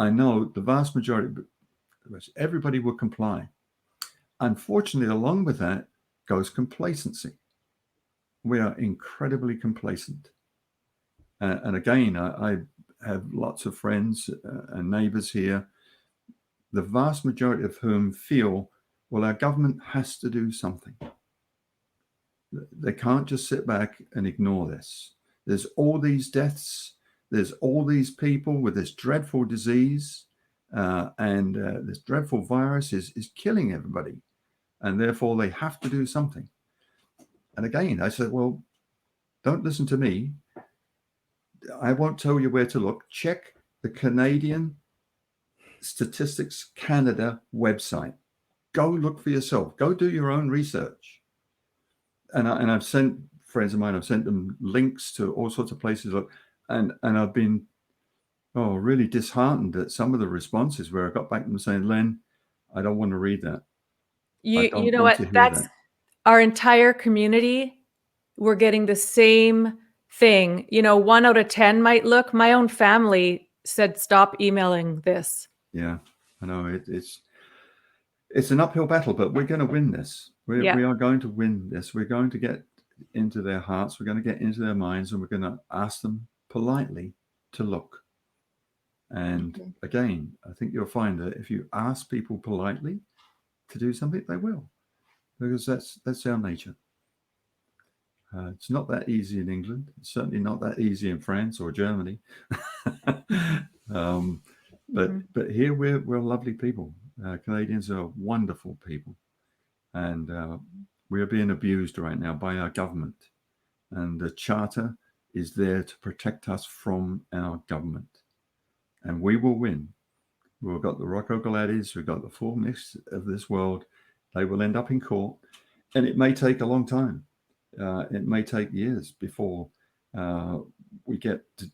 I know the vast majority, everybody will comply. Unfortunately, along with that goes complacency. We are incredibly complacent. And again, I have lots of friends and neighbors here, the vast majority of whom feel, well, our government has to do something. They can't just sit back and ignore this. There's all these deaths. There's all these people with this dreadful disease, and this dreadful virus is killing everybody. And therefore, they have to do something. And again, I said, well, don't listen to me. I won't tell you where to look. Check the Canadian Statistics Canada website. Go look for yourself. Go do your own research. And I've sent friends of mine, I've sent them links to all sorts of places. And I've been really disheartened at some of the responses where I got back to them saying, Len, I don't want to read that. You know what? That's our entire community. We're getting the same thing. 1 out of 10 might look. My own family said, stop emailing this. Yeah, I know it's an uphill battle, but we're going to win this. We are going to win this. We're going to get into their hearts. We're going to get into their minds, and we're going to ask them politely to look. And again, I think you'll find that if you ask people politely to do something, they will, because that's our nature. It's not that easy in England. It's certainly not that easy in France or Germany. But here we're lovely people. Canadians are wonderful people, and we are being abused right now by our government. And the Charter is there to protect us from our government, and we will win. We've got the Rocco Gladys, we've got the full mix of this world. They will end up in court, and it may take a long time. It may take years before we get to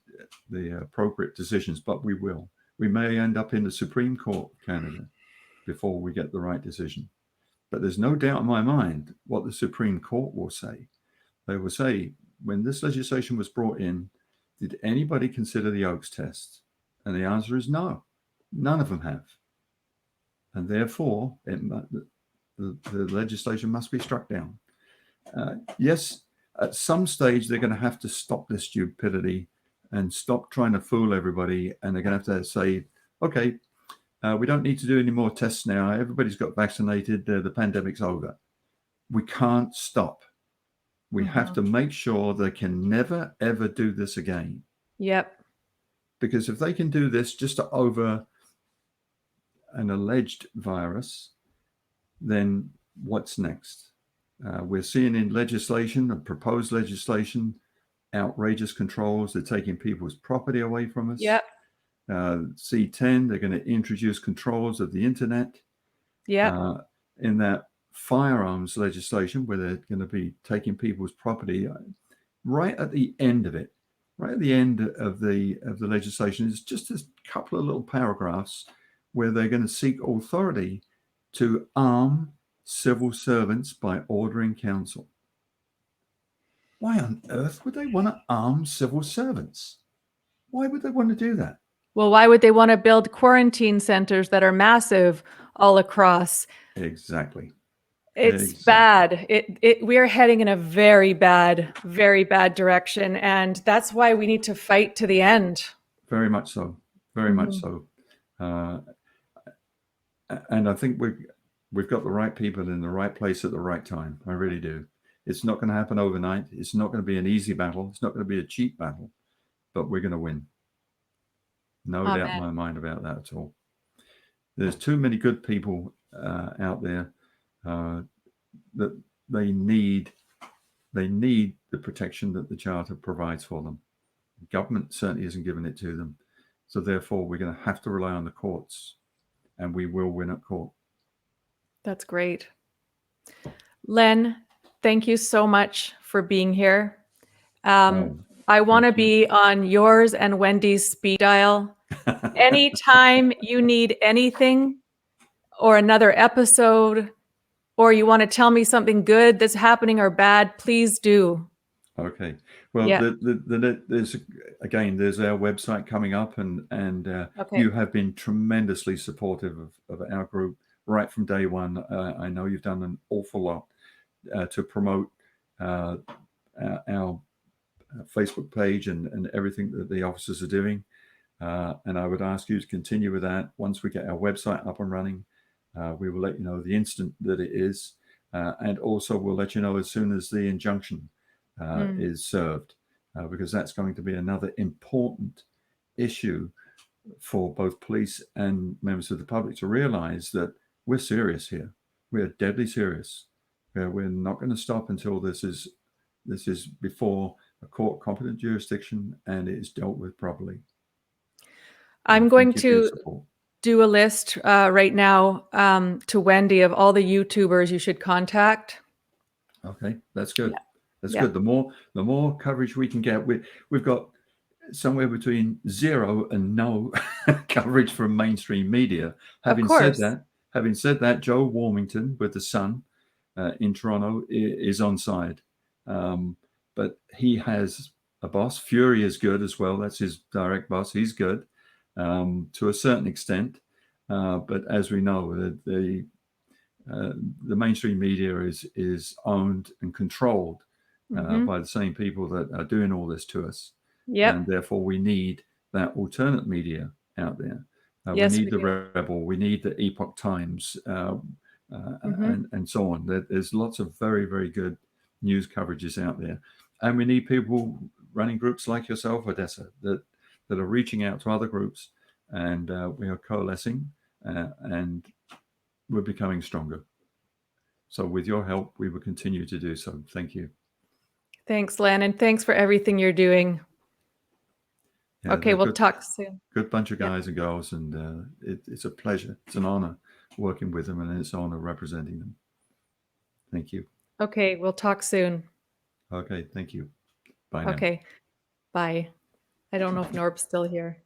the appropriate decisions, but we will. We may end up in the Supreme Court of Canada before we get the right decision. But there's no doubt in my mind what the Supreme Court will say. They will say, when this legislation was brought in, did anybody consider the Oakes test? And the answer is no. None of them have. And therefore, the legislation must be struck down. Yes, at some stage, they're going to have to stop this stupidity and stop trying to fool everybody. And they're going to have to say, okay, we don't need to do any more tests now. Everybody's got vaccinated. The pandemic's over. We can't stop. We have to make sure they can never, ever do this again. Yep. Because if they can do this just over an alleged virus, then what's next? We're seeing in legislation, and proposed legislation, outrageous controls. They're taking people's property away from us. Yep. C10, they're going to introduce controls of the internet. Yeah. In that firearms legislation, where they're going to be taking people's property, right at the end of it, right at the end of the legislation, is just a couple of little paragraphs where they're going to seek authority to arm civil servants by order in council. Why on earth would they want to arm civil servants? Why would they want to do that? Well, why would they want to build quarantine centers that are massive all across? Exactly. It's bad. We are heading in a very bad direction. And that's why we need to fight to the end. Very much so. Very much so. And I think we've got the right people in the right place at the right time. I really do. It's not going to happen overnight. It's not going to be an easy battle. It's not going to be a cheap battle, but we're going to win. No doubt in my mind about that at all. There's too many good people out there that they need the protection that the Charter provides for them. The government certainly isn't giving it to them. So therefore, we're going to have to rely on the courts, and we will win at court. That's great. Len, thank you so much for being here. I want to be on yours and Wendy's speed dial. Anytime you need anything or another episode, or you want to tell me something good that's happening or bad, please do. Okay. Well, there's our website coming up, and you have been tremendously supportive of our group right from day one. I know you've done an awful lot to promote our Facebook page and everything that the officers are doing. And I would ask you to continue with that. Once we get our website up and running, we will let you know the instant that it is. And also we'll let you know as soon as the injunction is served, because that's going to be another important issue for both police and members of the public to realize that we're serious here. We're deadly serious. We're not going to stop until this is before a court competent jurisdiction and it is dealt with properly. I'm going to do a list right now to Wendy of all the YouTubers you should contact. Okay, that's good. Yeah. That's Yeah. good. The more coverage we can get, we've got somewhere between 0 and no coverage from mainstream media. Having said that, Joe Warmington with the Sun in Toronto is on side, but he has a boss. Fury is good as well. That's his direct boss. He's good to a certain extent, but as we know, the mainstream media is owned and controlled by the same people that are doing all this to us. Yep. And therefore we need that alternate media out there. Yes, we need we the do. Rebel, we need the Epoch Times, and so on. There's lots of very, very good news coverages out there. And we need people running groups like yourself, Odessa, that are reaching out to other groups, and we are coalescing and we're becoming stronger. So with your help, we will continue to do so. Thank you. Thanks, Len, and thanks for everything you're doing. Yeah, okay, we'll talk soon. Good bunch of guys and girls, and it's a pleasure. It's an honor working with them, and it's an honor representing them. Thank you. Okay, we'll talk soon. Okay, thank you. Bye now. Okay, bye. I don't know if Norb's still here.